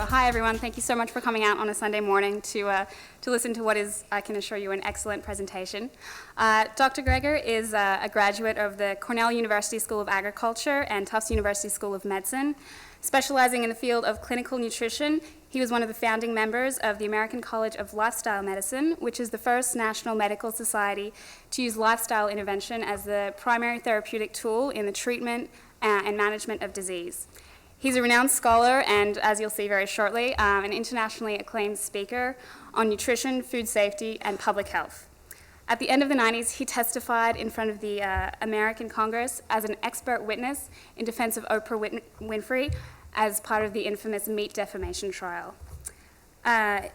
hi everyone. Thank you so much for coming out on a Sunday morning to listen to what is, I can assure you, an excellent presentation. Dr. Greger is a graduate of the Cornell University School of Agriculture and Tufts University School of Medicine. Specializing in the field of clinical nutrition, he was one of the founding members of the American College of Lifestyle Medicine, which is the first national medical society to use lifestyle intervention as the primary therapeutic tool in the treatment and management of disease. He's a renowned scholar and, as you'll see very shortly, an internationally acclaimed speaker on nutrition, food safety, and public health. At the end of the 90s, he testified in front of the American Congress as an expert witness in defense of Oprah Winfrey as part of the infamous meat defamation trial.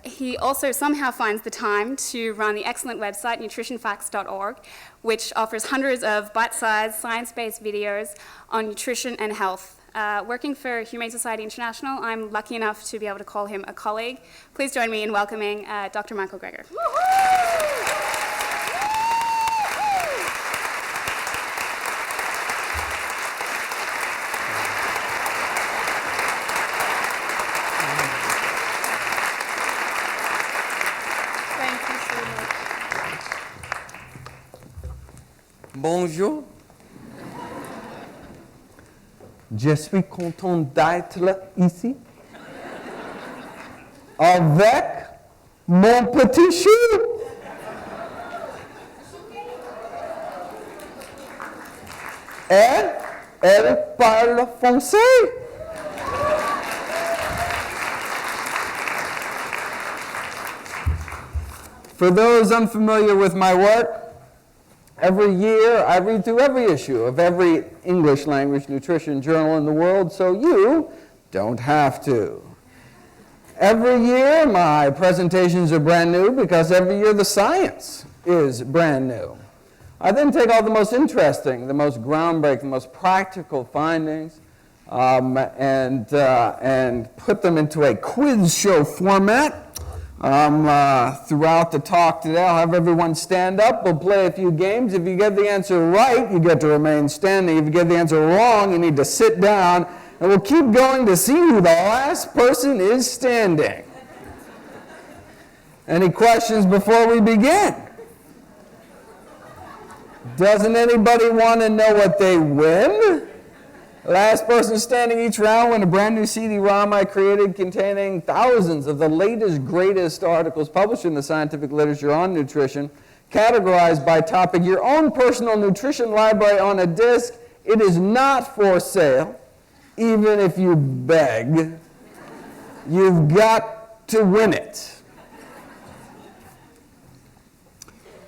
He also somehow finds the time to run the excellent website nutritionfacts.org, which offers hundreds of bite-sized, science-based videos on nutrition and health. Working for Humane Society International, I'm lucky enough to be able to call him a colleague. Please join me in welcoming Dr. Michael Greger. Thank you so much. Bonjour. Je suis content d'être ici avec mon petit chou. Et elle parle français. For those unfamiliar with my work, every year I read through every issue of every English language nutrition journal in the world, so you don't have to. Every year my presentations are brand new because every year the science is brand new. I then take all the most interesting, the most groundbreaking, the most practical findings and put them into a quiz show format. Throughout the talk today, I'll have everyone stand up. We'll play a few games. If you get the answer right, you get to remain standing. If you get the answer wrong, you need to sit down. And we'll keep going to see who the last person is standing. Any questions before we begin? Doesn't anybody want to know what they win? Last person standing each round win a brand new CD-ROM I created containing thousands of the latest, greatest articles published in the scientific literature on nutrition, categorized by topic, your own personal nutrition library on a disc. It is not for sale, even if you beg. You've got to win it.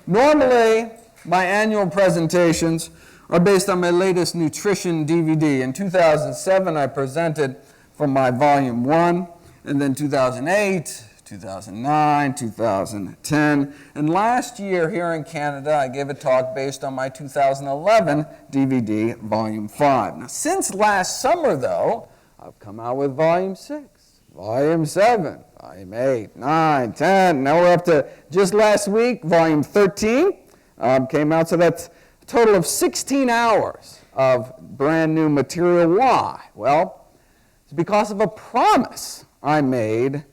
Normally, my annual presentations are based on my latest nutrition DVD. In 2007, I presented from my volume 1, and then 2008, 2009, 2010, and last year here in Canada, I gave a talk based on my 2011 DVD, volume 5. Now, since last summer, though, I've come out with volume 6, volume 7, volume 8, 9, 10, now we're up to, just last week, volume 13 came out, so that's a total of 16 hours of brand new material. Why? Well, it's because of a promise I made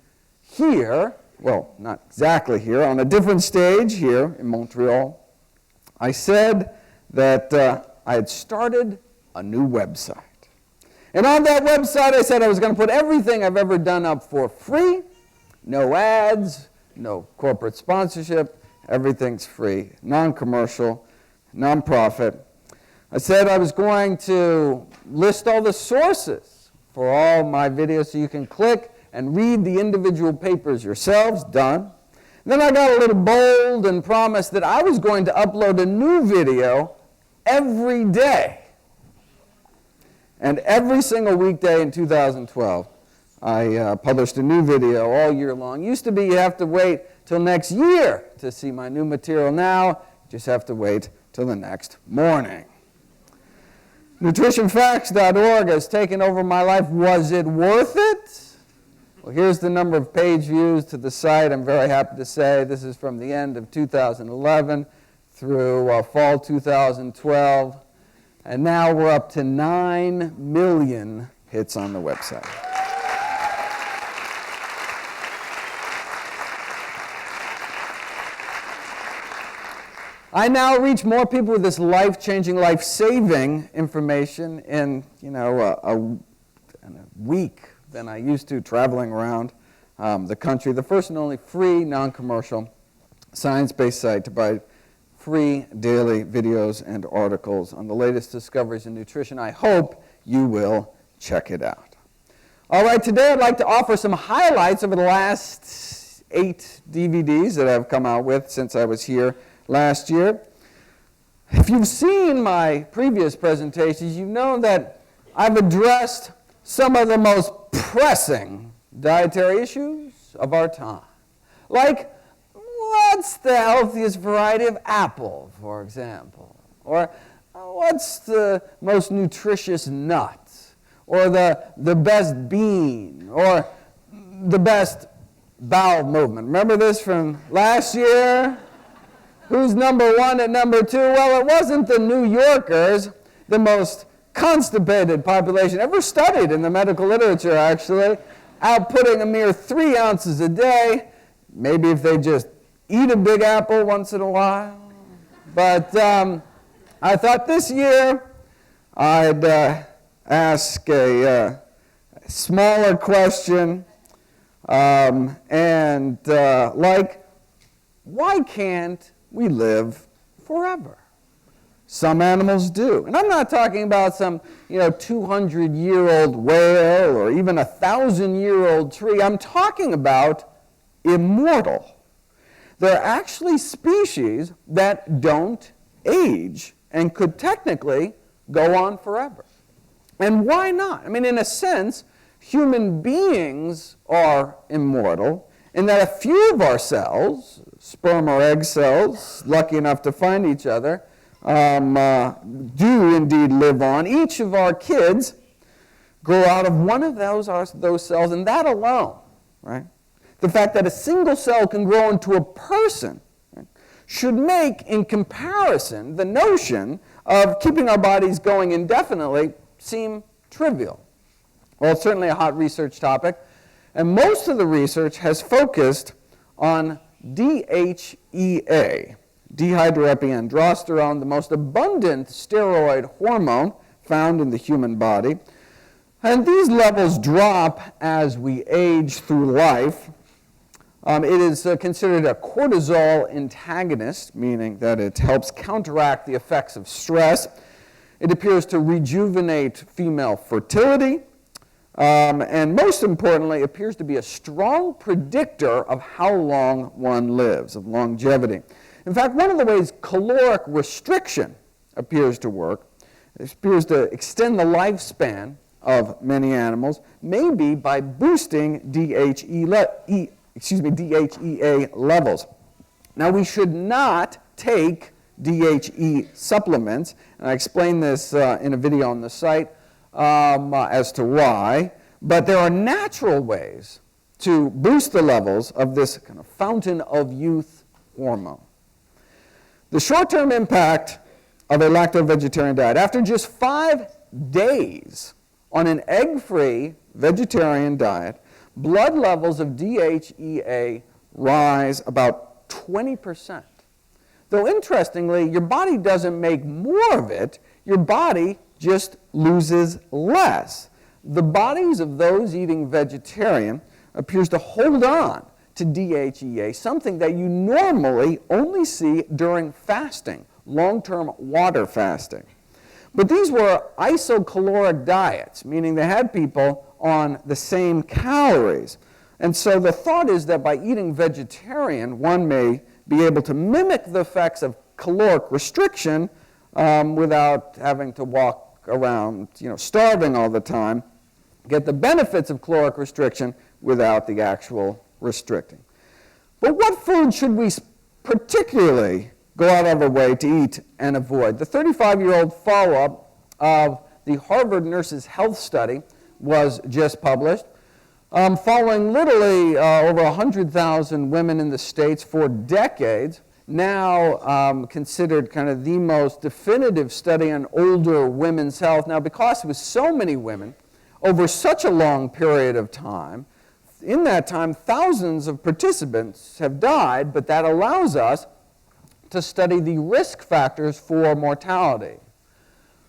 here, well, not exactly here, on a different stage here in Montreal. I said that I had started a new website. And on that website, I said I was going to put everything I've ever done up for free. No ads, no corporate sponsorship. Everything's free, non-commercial, non-profit. I said I was going to list all the sources for all my videos so you can click and read the individual papers yourselves. Done. And then I got a little bold and promised that I was going to upload a new video every day. And every single weekday in 2012, I published a new video all year long. Used to be you have to wait till next year to see my new material. Now, you just have to wait till the next morning. NutritionFacts.org has taken over my life. Was it worth it? Well, here's the number of page views to the site. I'm very happy to say this is from the end of 2011 through fall 2012. And now we're up to 9 million hits on the website. I now reach more people with this life-changing, life-saving information in, in a week than I used to traveling around the country. The first and only free, non-commercial, science-based site to provide free daily videos and articles on the latest discoveries in nutrition. I hope you will check it out. All right, today I'd like to offer some highlights over the last 8 DVDs that I've come out with since I was here last year. If you've seen my previous presentations, you know that I've addressed some of the most pressing dietary issues of our time. Like, what's the healthiest variety of apple, for example? Or what's the most nutritious nut? Or the best bean? Or the best bowel movement? Remember this from last year? Who's number 1 and number 2? Well, it wasn't the New Yorkers, the most constipated population ever studied in the medical literature, actually, outputting a mere 3 ounces a day. Maybe if they just eat a big apple once in a while. But I thought this year I'd ask a smaller question, like, why can't we live forever? Some animals do. And I'm not talking about some 200-year-old whale or even a 1,000-year-old tree. I'm talking about immortal. There are actually species that don't age and could technically go on forever. And why not? I mean, in a sense, human beings are immortal in that a few of our cells, sperm or egg cells, lucky enough to find each other, do indeed live on. Each of our kids grow out of one of those cells, and that alone, right? The fact that a single cell can grow into a person, right, should make, in comparison, the notion of keeping our bodies going indefinitely seem trivial. Well, it's certainly a hot research topic, and most of the research has focused on DHEA, dehydroepiandrosterone, the most abundant steroid hormone found in the human body. And these levels drop as we age through life. It is considered a cortisol antagonist, meaning that it helps counteract the effects of stress. It appears to rejuvenate female fertility, and most importantly, appears to be a strong predictor of how long one lives, of longevity. In fact, one of the ways caloric restriction appears to work, it appears to extend the lifespan of many animals, may be by boosting DHEA levels. Now, we should not take DHE supplements, and I explain this in a video on the site as to why, but there are natural ways to boost the levels of this kind of fountain of youth hormone. The short-term impact of a lacto-vegetarian diet, after just 5 days on an egg-free vegetarian diet, blood levels of DHEA rise about 20%. Though interestingly, your body doesn't make more of it, your body just loses less. The bodies of those eating vegetarian appears to hold on to DHEA, something that you normally only see during fasting, long-term water fasting. But these were isocaloric diets, meaning they had people on the same calories. And so the thought is that by eating vegetarian, one may be able to mimic the effects of caloric restriction without having to walk around, starving all the time, get the benefits of caloric restriction without the actual restricting. But what food should we particularly go out of our way to eat and avoid? The 35-year-old follow-up of the Harvard Nurses' Health Study was just published, following literally over 100,000 women in the States for decades, now considered kind of the most definitive study on older women's health. Now, because it was so many women over such a long period of time, in that time, thousands of participants have died, but that allows us to study the risk factors for mortality.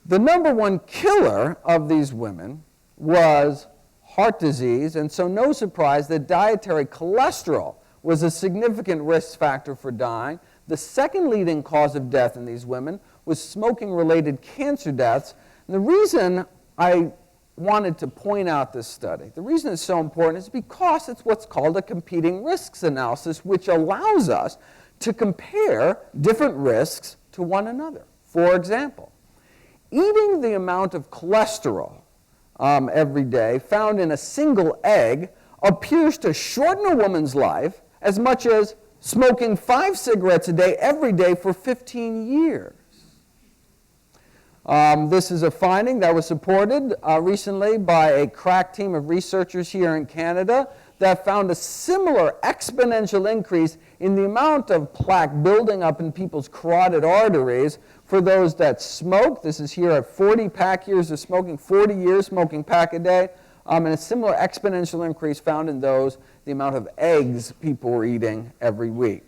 The number one killer of these women was heart disease, and so no surprise that dietary cholesterol was a significant risk factor for dying. The second leading cause of death in these women was smoking-related cancer deaths. And the reason I wanted to point out this study, the reason it's so important is because it's what's called a competing risks analysis, which allows us to compare different risks to one another. For example, eating the amount of cholesterol every day found in a single egg appears to shorten a woman's life as much as smoking 5 cigarettes a day every day for 15 years. This is a finding that was supported recently by a crack team of researchers here in Canada that found a similar exponential increase in the amount of plaque building up in people's carotid arteries for those that smoke. This is here at 40 pack years of smoking, 40 years smoking pack a day, and a similar exponential increase found in those, the amount of eggs people were eating every week.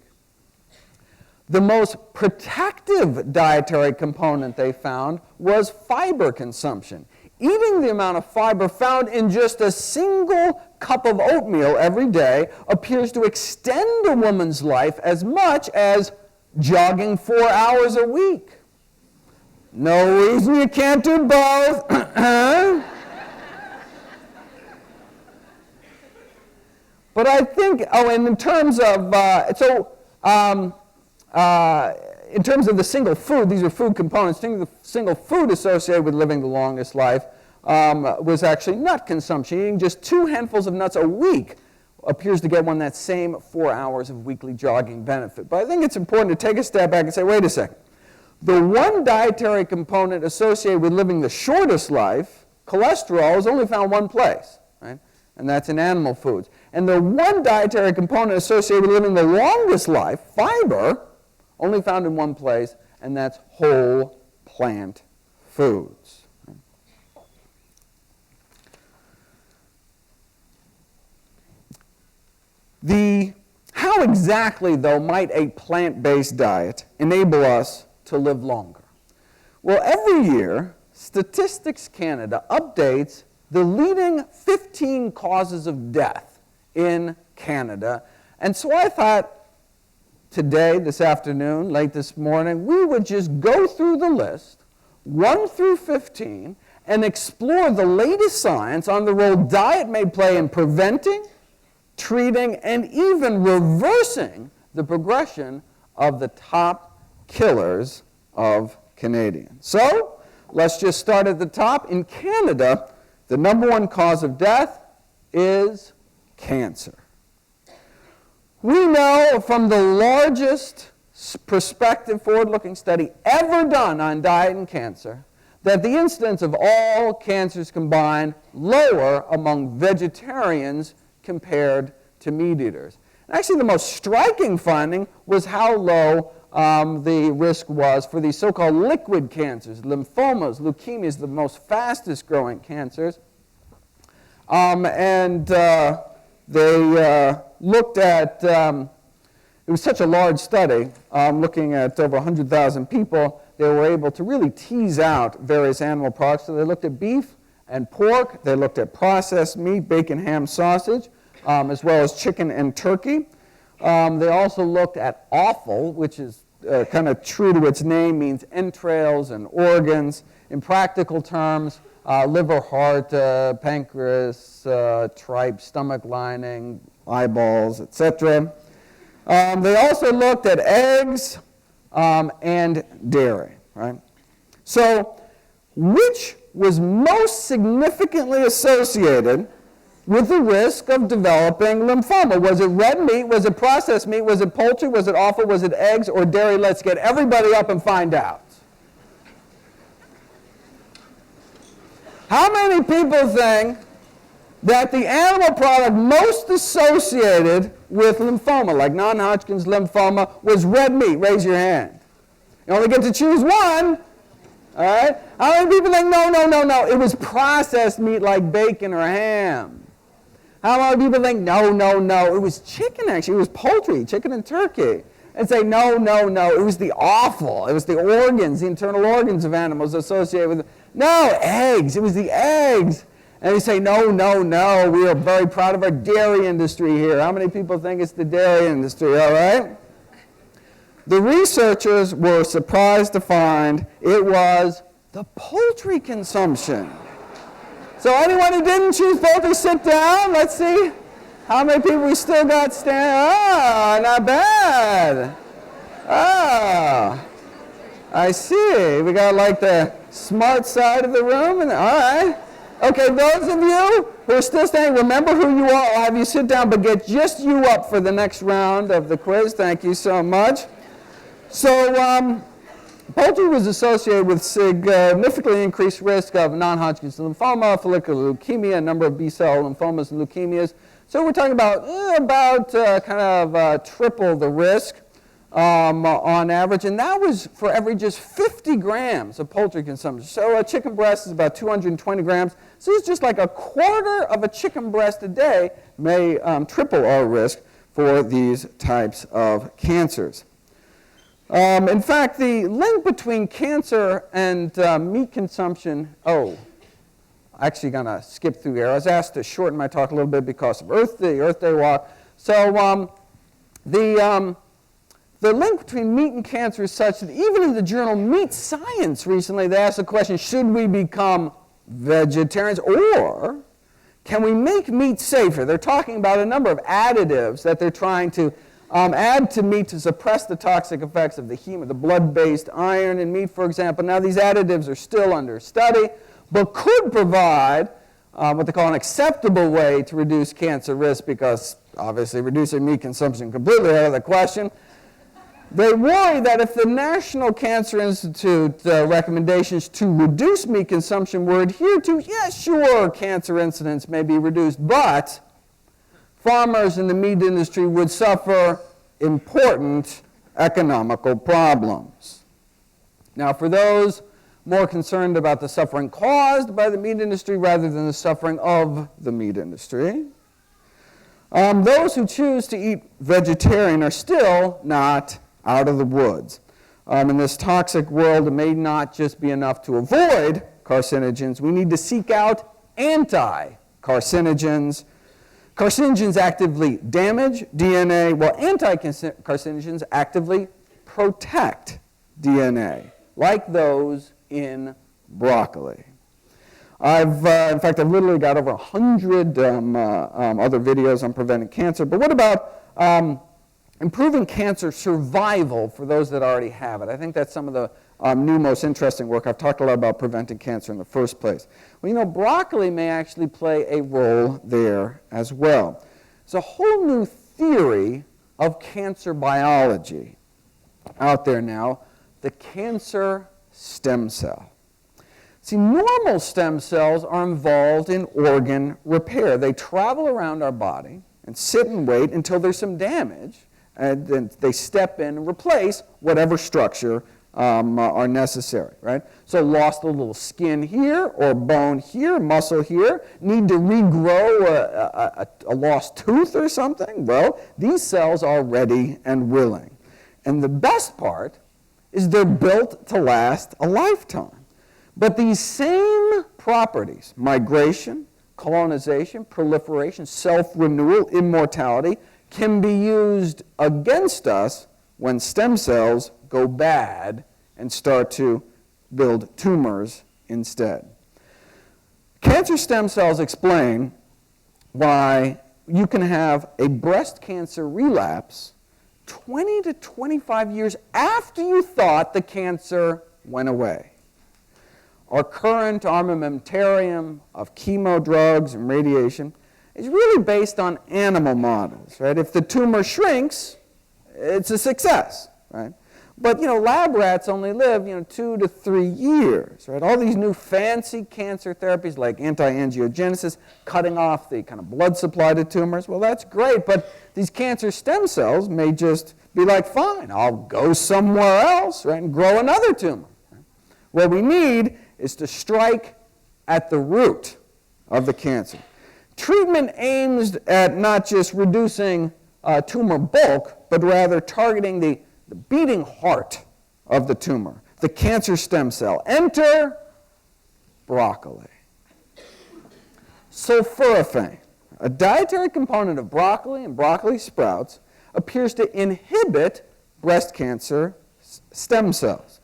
The most protective dietary component they found was fiber consumption. Eating the amount of fiber found in just a single cup of oatmeal every day appears to extend a woman's life as much as jogging 4 hours a week. No reason you can't do both. But I think, and in terms of, in terms of the single food, these are food components, the single food associated with living the longest life was actually nut consumption. Eating just 2 handfuls of nuts a week appears to get one that same 4 hours of weekly jogging benefit. But I think it's important to take a step back and say, wait a second. The one dietary component associated with living the shortest life, cholesterol, is only found one place, right? And that's in animal foods. And the one dietary component associated with living the longest life, fiber, only found in one place, and that's whole plant foods. How exactly, though, might a plant-based diet enable us to live longer? Well, every year, Statistics Canada updates the leading 15 causes of death in Canada. And so I thought today, this afternoon, late this morning, we would just go through the list, 1 through 15, and explore the latest science on the role diet may play in preventing, treating, and even reversing the progression of the top killers of Canadians. So, let's just start at the top. In Canada, the number one cause of death is cancer. We know from the largest prospective forward-looking study ever done on diet and cancer that the incidence of all cancers combined lower among vegetarians compared to meat eaters. And actually, the most striking finding was how low the risk was for these so-called liquid cancers, lymphomas, leukemias, the most fastest growing cancers. They looked at, it was such a large study, looking at over 100,000 people, they were able to really tease out various animal products. So they looked at beef and pork, they looked at processed meat, bacon, ham, sausage, as well as chicken and turkey. They also looked at offal, which is kind of true to its name, means entrails and organs. In practical terms, liver, heart, pancreas, tripe, stomach lining, eyeballs, etc. They also looked at eggs and dairy, right? So, which was most significantly associated with the risk of developing lymphoma? Was it red meat? Was it processed meat? Was it poultry? Was it offal? Was it eggs or dairy? Let's get everybody up and find out. How many people think that the animal product most associated with lymphoma, like non-Hodgkin's lymphoma, was red meat? Raise your hand. You only get to choose one. All right? How many people think, no, it was processed meat like bacon or ham? How many people think, no, it was chicken actually, it was poultry, chicken and turkey. and say, no, no, no, it was the offal. It was the organs, the internal organs of animals associated with it. No, eggs. It was the eggs. And they say, no, no, no, we are very proud of our dairy industry here. How many people think it's the dairy industry, all right? The researchers were surprised to find it was the poultry consumption. So anyone who didn't choose poultry, sit down. Let's see how many people we still got standing. Oh, not bad. Oh, I see. We got like the smart side of the room. And all right. Okay, those of you who are still standing, remember who you are. I'll have you sit down, but get just you up for the next round of the quiz. Thank you so much. So poultry was associated with significantly increased risk of non-Hodgkin's lymphoma, follicular leukemia, a number of B-cell lymphomas and leukemias. So we're talking about triple the risk on average, and that was for every just 50 grams of poultry consumption. So a chicken breast is about 220 grams. So it's just like a quarter of a chicken breast a day may triple our risk for these types of cancers. In fact, the link between cancer and meat consumption, actually going to skip through here. I was asked to shorten my talk a little bit because of Earth Day walk. So the link between meat and cancer is such that even in the journal Meat Science recently, they asked the question, should we become vegetarians or can we make meat safer? They're talking about a number of additives that they're trying to add to meat to suppress the toxic effects of the blood-based iron in meat, for example. Now, these additives are still under study, but could provide what they call an acceptable way to reduce cancer risk because, obviously, reducing meat consumption completely out of the question. They worry that if the National Cancer Institute recommendations to reduce meat consumption were adhered to, yes, sure, cancer incidence may be reduced, but farmers in the meat industry would suffer important economical problems. Now, for those more concerned about the suffering caused by the meat industry rather than the suffering of the meat industry, those who choose to eat vegetarian are still not out of the woods. In this toxic world, it may not just be enough to avoid carcinogens. We need to seek out anti-carcinogens. Carcinogens actively damage DNA, while anti-carcinogens actively protect DNA, like those in broccoli. In fact, I've literally got over 100 other videos on preventing cancer. But what about improving cancer survival for those that already have it? I think that's some of the new, most interesting work. I've talked a lot about preventing cancer in the first place. Well, broccoli may actually play a role there as well. There's a whole new theory of cancer biology out there now, the cancer stem cell. See, normal stem cells are involved in organ repair. They travel around our body and sit and wait until there's some damage, and then they step in and replace whatever structure are necessary, right? So lost a little skin here, or bone here, muscle here, need to regrow a lost tooth or something? Well, these cells are ready and willing. And the best part is they're built to last a lifetime. But these same properties, migration, colonization, proliferation, self-renewal, immortality, can be used against us when stem cells go bad and start to build tumors instead. Cancer stem cells explain why you can have a breast cancer relapse 20 to 25 years after you thought the cancer went away. Our current armamentarium of chemo drugs and radiation is really based on animal models, right? If the tumor shrinks, it's a success, right? But, lab rats only live, 2 to 3 years, right? All these new fancy cancer therapies like anti-angiogenesis, cutting off the kind of blood supply to tumors, well, that's great, but these cancer stem cells may just be like, fine, I'll go somewhere else, right, and grow another tumor. Right? What we need is to strike at the root of the cancer. Treatment aims at not just reducing tumor bulk, but rather targeting the the beating heart of the tumor, the cancer stem cell. Enter broccoli. Sulforaphane, a dietary component of broccoli and broccoli sprouts, appears to inhibit breast cancer stem cells.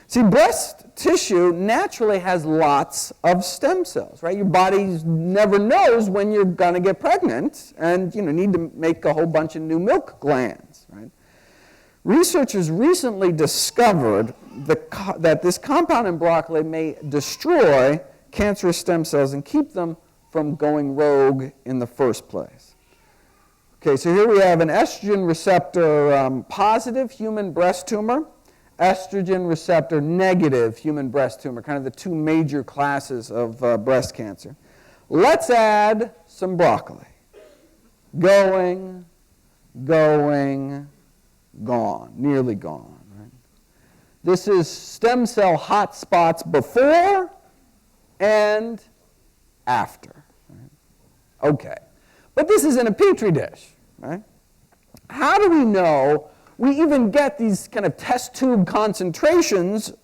See, breast tissue naturally has lots of stem cells, right? Your body never knows when you're going to get pregnant and need to make a whole bunch of new milk glands, right? Researchers recently discovered that this compound in broccoli may destroy cancerous stem cells and keep them from going rogue in the first place. Okay, so here we have an estrogen receptor positive human breast tumor, estrogen receptor negative human breast tumor, kind of the two major classes of breast cancer. Let's add some broccoli. Going, gone, nearly gone. Right? This is stem cell hotspots before and after. Right? Okay, but this is in a petri dish. Right? How do we know we even get these kind of test tube concentrations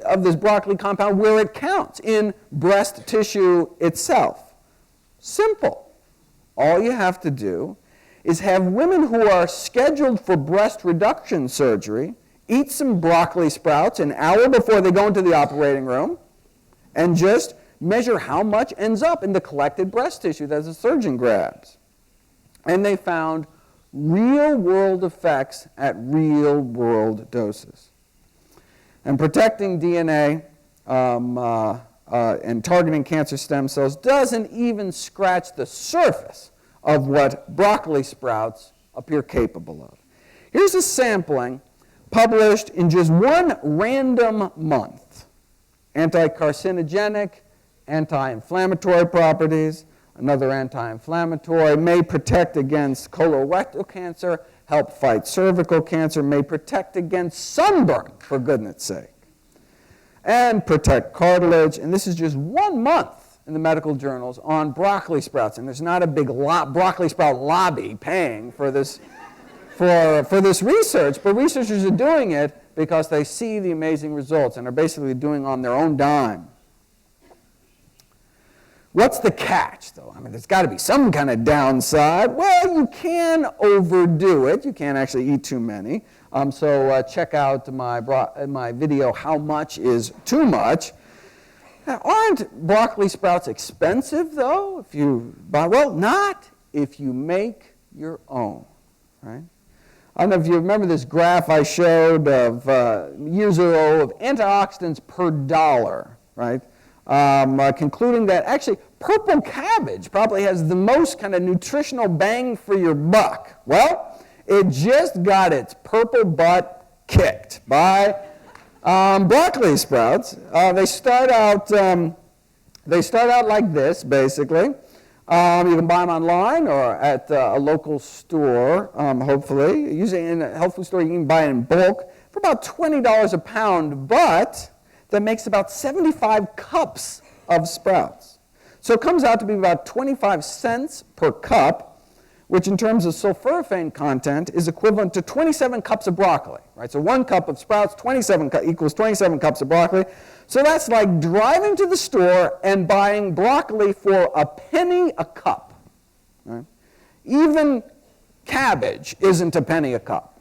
of this broccoli compound where it counts in breast tissue itself? Simple. All you have to do is have women who are scheduled for breast reduction surgery eat some broccoli sprouts an hour before they go into the operating room and just measure how much ends up in the collected breast tissue that the surgeon grabs. And they found real-world effects at real-world doses. And protecting DNA and targeting cancer stem cells doesn't even scratch the surface of what broccoli sprouts appear capable of. Here's a sampling published in just one random month. Anti-carcinogenic, anti-inflammatory properties. Another anti-inflammatory, may protect against colorectal cancer, help fight cervical cancer, may protect against sunburn, for goodness sake, and protect cartilage. And this is just 1 month in the medical journals on broccoli sprouts. And there's not a big broccoli sprout lobby paying for this, for this research, but researchers are doing it because they see the amazing results and are basically doing on their own dime. What's the catch, though? I mean, there's got to be some kind of downside. Well, you can overdo it. You can't actually eat too many. So check out my video, How Much is Too Much? Now, aren't broccoli sprouts expensive, though? If you buy, well, not if you make your own, right? I don't know if you remember this graph I showed of years ago of antioxidants per dollar, right? Concluding that actually purple cabbage probably has the most kind of nutritional bang for your buck. Well, it just got its purple butt kicked by broccoli sprouts. They start out like this, basically. You can buy them online or at a local store, hopefully. Usually in a health food store, you can buy it in bulk for about $20 a pound, but that makes about 75 cups of sprouts. So it comes out to be about 25 cents per cup, which in terms of sulforaphane content is equivalent to 27 cups of broccoli, right? So 1 cup of sprouts equals 27 cups of broccoli. So that's like driving to the store and buying broccoli for a penny a cup, right? Even cabbage isn't a penny a cup.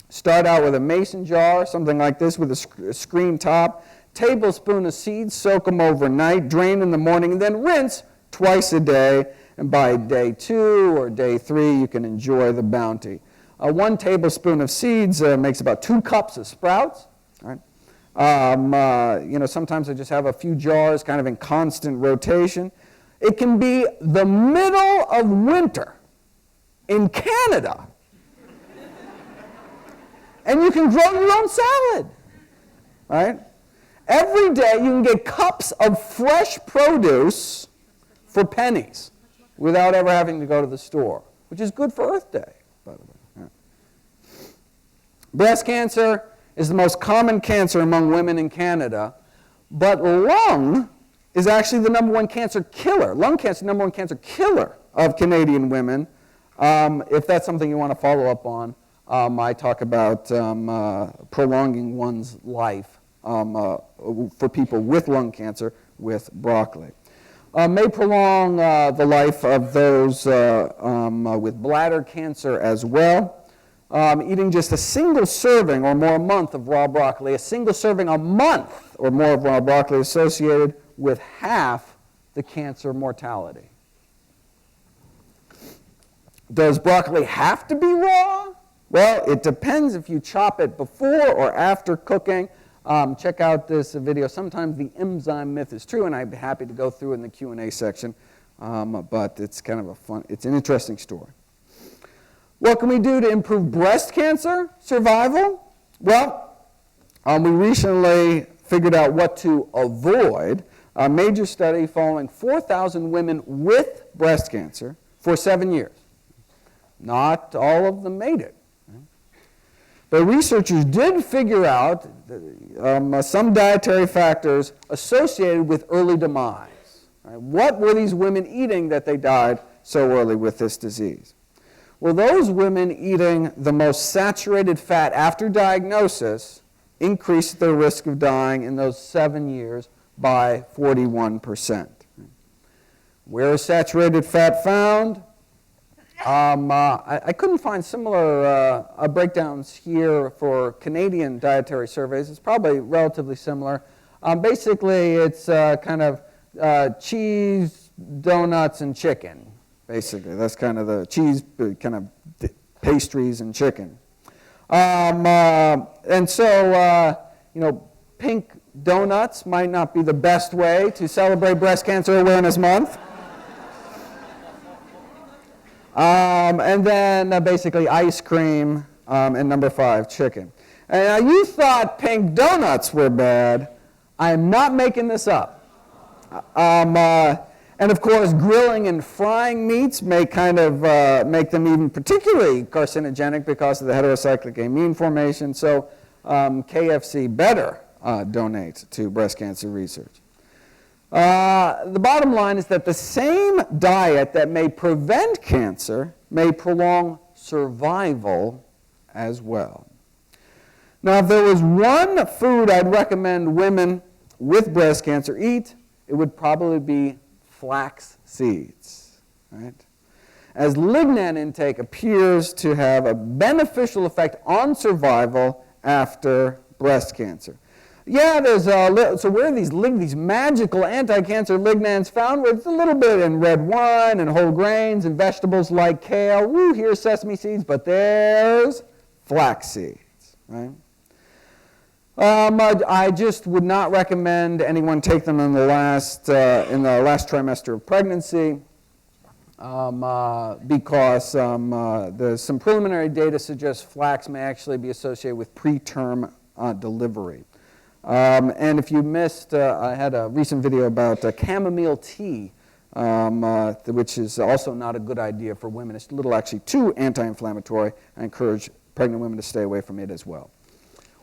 Start out with a mason jar, something like this, with a screen top. Tablespoon of seeds, soak them overnight, drain in the morning, and then rinse twice a day. And by day 2 or day 3, you can enjoy the bounty. 1 tablespoon of seeds makes about 2 cups of sprouts. Right? Sometimes I just have a few jars kind of in constant rotation. It can be the middle of winter in Canada. And you can grow your own salad, right? Every day you can get cups of fresh produce for pennies without ever having to go to the store, which is good for Earth Day, by the way. Yeah. Breast cancer is the most common cancer among women in Canada, but lung is actually the #1 cancer killer. Lung cancer is the #1 cancer killer of Canadian women. If that's something you want to follow up on, I talk about prolonging one's life for people with lung cancer with broccoli. May prolong the life of those with bladder cancer as well. Eating just a single serving or more a month of raw broccoli, a single serving a month or more of raw broccoli associated with half the cancer mortality. Does broccoli have to be raw? Well, it depends if you chop it before or after cooking. Check out this video. Sometimes the enzyme myth is true, and I'd be happy to go through it in the Q&A section. But it's kind of it's an interesting story. What can we do to improve breast cancer survival? Well, we recently figured out what to avoid. A major study following 4,000 women with breast cancer for 7 years. Not all of them made it. But researchers did figure out some dietary factors associated with early demise. Right? What were these women eating that they died so early with this disease? Well, those women eating the most saturated fat after diagnosis increased their risk of dying in those 7 years by 41%. Where is saturated fat found? I couldn't find similar breakdowns here for Canadian dietary surveys. It's probably relatively similar. Basically, it's kind of cheese, donuts, and chicken. Basically, that's kind of the cheese, kind of pastries and chicken. And so, pink donuts might not be the best way to celebrate Breast Cancer Awareness Month. And then basically ice cream, and number 5, chicken. And you thought pink donuts were bad. I am not making this up. And of course, grilling and frying meats may kind of make them even particularly carcinogenic because of the heterocyclic amine formation. So KFC better donate to breast cancer research. The bottom line is that the same diet that may prevent cancer may prolong survival as well. Now, if there was one food I'd recommend women with breast cancer eat, it would probably be flax seeds, right? As lignan intake appears to have a beneficial effect on survival after breast cancer. Yeah, so where are these magical anti-cancer lignans found? Well, it's a little bit in red wine and whole grains and vegetables like kale. Woo, here's sesame seeds, but there's flax seeds, right? I just would not recommend anyone take them in the last trimester of pregnancy because some preliminary data suggests flax may actually be associated with preterm delivery. And if you missed, I had a recent video about chamomile tea, which is also not a good idea for women. It's actually too anti-inflammatory. I encourage pregnant women to stay away from it as well.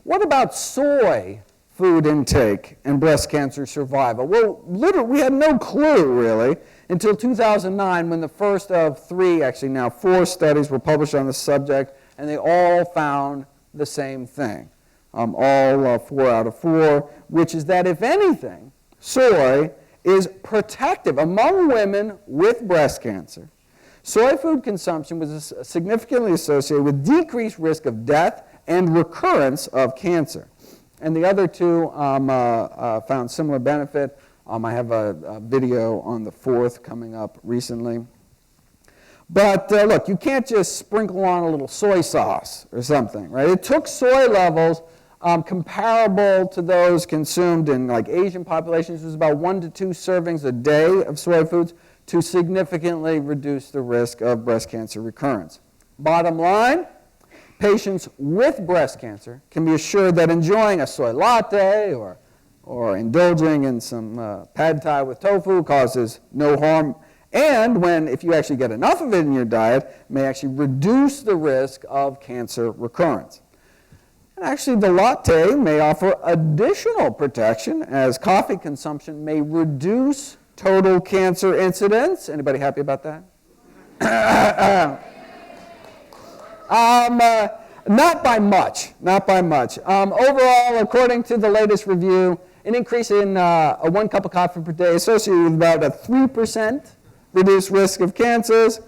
What about soy food intake and breast cancer survival? Well, literally, we had no clue, really, until 2009 when the first of 3, actually now 4 studies were published on the subject, and they all found the same thing. All 4 out of 4, which is that, if anything, soy is protective among women with breast cancer. Soy food consumption was significantly associated with decreased risk of death and recurrence of cancer. And the other 2 found similar benefit. I have a video on the 4th coming up recently. But look, you can't just sprinkle on a little soy sauce or something, right? It took soy levels comparable to those consumed in like Asian populations. It was about 1 to 2 servings a day of soy foods to significantly reduce the risk of breast cancer recurrence. Bottom line, patients with breast cancer can be assured that enjoying a soy latte or indulging in some pad thai with tofu causes no harm. And if you actually get enough of it in your diet, may actually reduce the risk of cancer recurrence. And actually, the latte may offer additional protection as coffee consumption may reduce total cancer incidence. Anybody happy about that? Not by much, not by much. Overall, according to the latest review, an increase in a 1 cup of coffee per day associated with about a 3% reduced risk of cancers,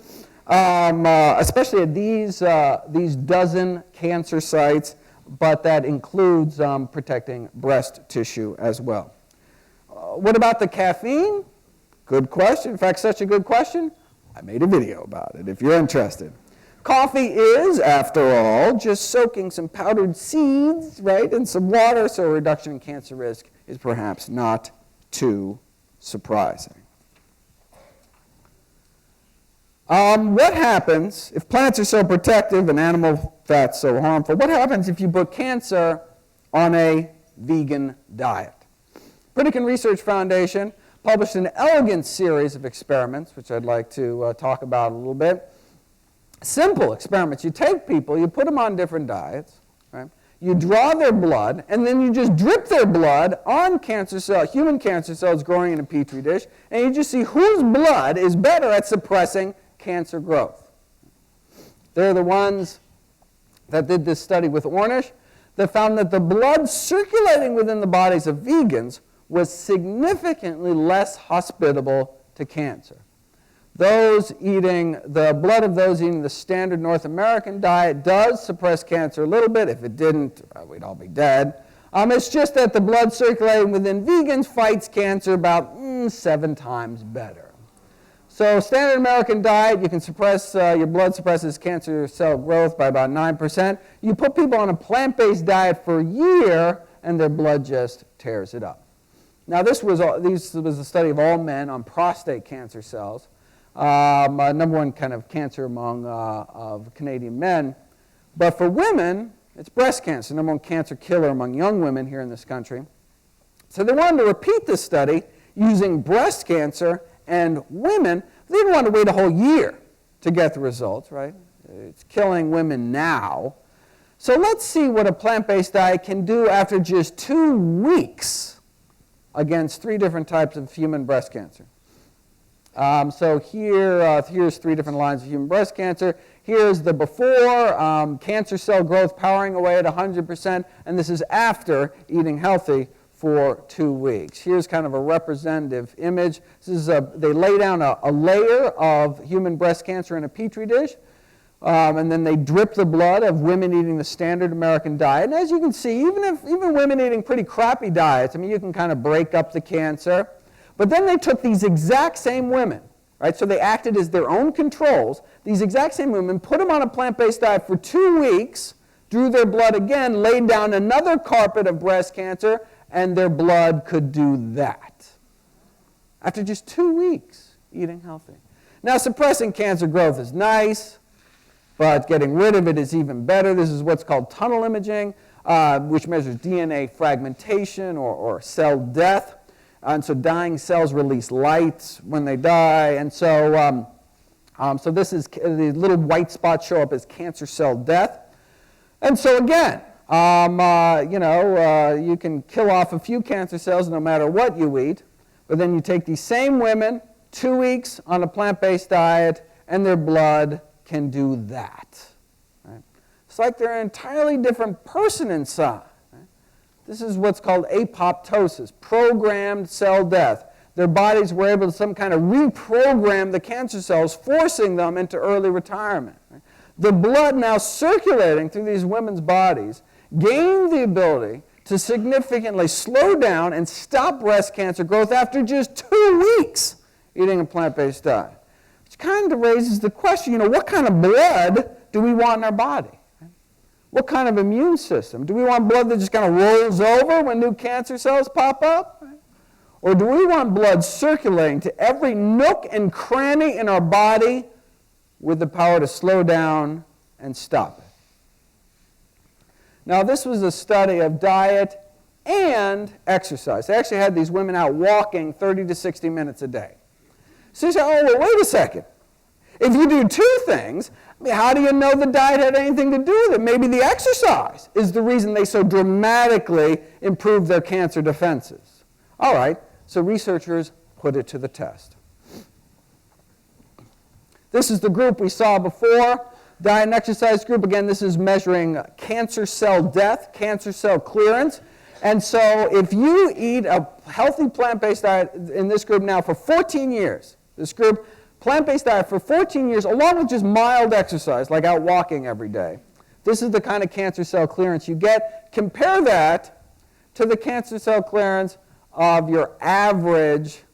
especially at these dozen cancer sites, but that includes protecting breast tissue as well. What about the caffeine? Good question. In fact, such a good question, I made a video about it if you're interested. Coffee is, after all, just soaking some powdered seeds, right, in some water, so a reduction in cancer risk is perhaps not too surprising. What happens if plants are so protective and animal fats so harmful? What happens if you put cancer on a vegan diet? Pritikin Research Foundation published an elegant series of experiments, which I'd like to talk about a little bit. Simple experiments. You take people, you put them on different diets, right? You draw their blood, and then you just drip their blood on human cancer cells growing in a petri dish, and you just see whose blood is better at suppressing cancer growth. They're the ones that did this study with Ornish that found that the blood circulating within the bodies of vegans was significantly less hospitable to cancer. The blood of those eating the standard North American diet does suppress cancer a little bit. If it didn't, we'd all be dead. It's just that the blood circulating within vegans fights cancer about 7 times better. So standard American diet, you can suppress, your blood suppresses cancer cell growth by about 9%. You put people on a plant-based diet for a year, and their blood just tears it up. Now this was a study of all men on prostate cancer cells. Number one kind of cancer among of Canadian men. But for women, it's breast cancer, number one cancer killer among young women here in this country. So they wanted to repeat this study using breast cancer and women. They didn't want to wait a whole year to get the results, right? It's killing women now. So let's see what a plant-based diet can do after just 2 weeks against 3 different types of human breast cancer. So here's 3 different lines of human breast cancer. Here's the before, cancer cell growth powering away at 100%, and this is after eating healthy for 2 weeks. Here's kind of a representative image. This is they lay down a layer of human breast cancer in a petri dish, and then they drip the blood of women eating the standard American diet. And as you can see, even women eating pretty crappy diets, I mean, you can kind of break up the cancer. But then they took these exact same women, right? So they acted as their own controls. These exact same women, put them on a plant-based diet for 2 weeks, drew their blood again, laid down another carpet of breast cancer, and their blood could do that. After just 2 weeks eating healthy. Now, suppressing cancer growth is nice, but getting rid of it is even better. This is what's called tunnel imaging, which measures DNA fragmentation or cell death. And so dying cells release light when they die. And so, so this is, the little white spots show up as cancer cell death. And so again, you can kill off a few cancer cells no matter what you eat. But then you take these same women, 2 weeks on a plant-based diet, and their blood can do that. Right? It's like they're an entirely different person inside. This is what's called apoptosis, programmed cell death. Their bodies were able to some kind of reprogram the cancer cells, forcing them into early retirement. The blood now circulating through these women's bodies gained the ability to significantly slow down and stop breast cancer growth after just 2 weeks eating a plant-based diet. Which kind of raises the question, what kind of blood do we want in our body? What kind of immune system? Do we want blood that just kind of rolls over when new cancer cells pop up? Or do we want blood circulating to every nook and cranny in our body with the power to slow down and stop it? Now, this was a study of diet and exercise. They actually had these women out walking 30 to 60 minutes a day. So you say, wait a second. If you do 2 things, how do you know the diet had anything to do with it? Maybe the exercise is the reason they so dramatically improved their cancer defenses. All right, so researchers put it to the test. This is the group we saw before. diet and exercise group, again, this is measuring cancer cell death, cancer cell clearance. And so if you eat a healthy plant-based diet in this group now for 14 years, this group, plant-based diet for 14 years, along with just mild exercise, like out walking every day, this is the kind of cancer cell clearance you get. Compare that to the cancer cell clearance of your average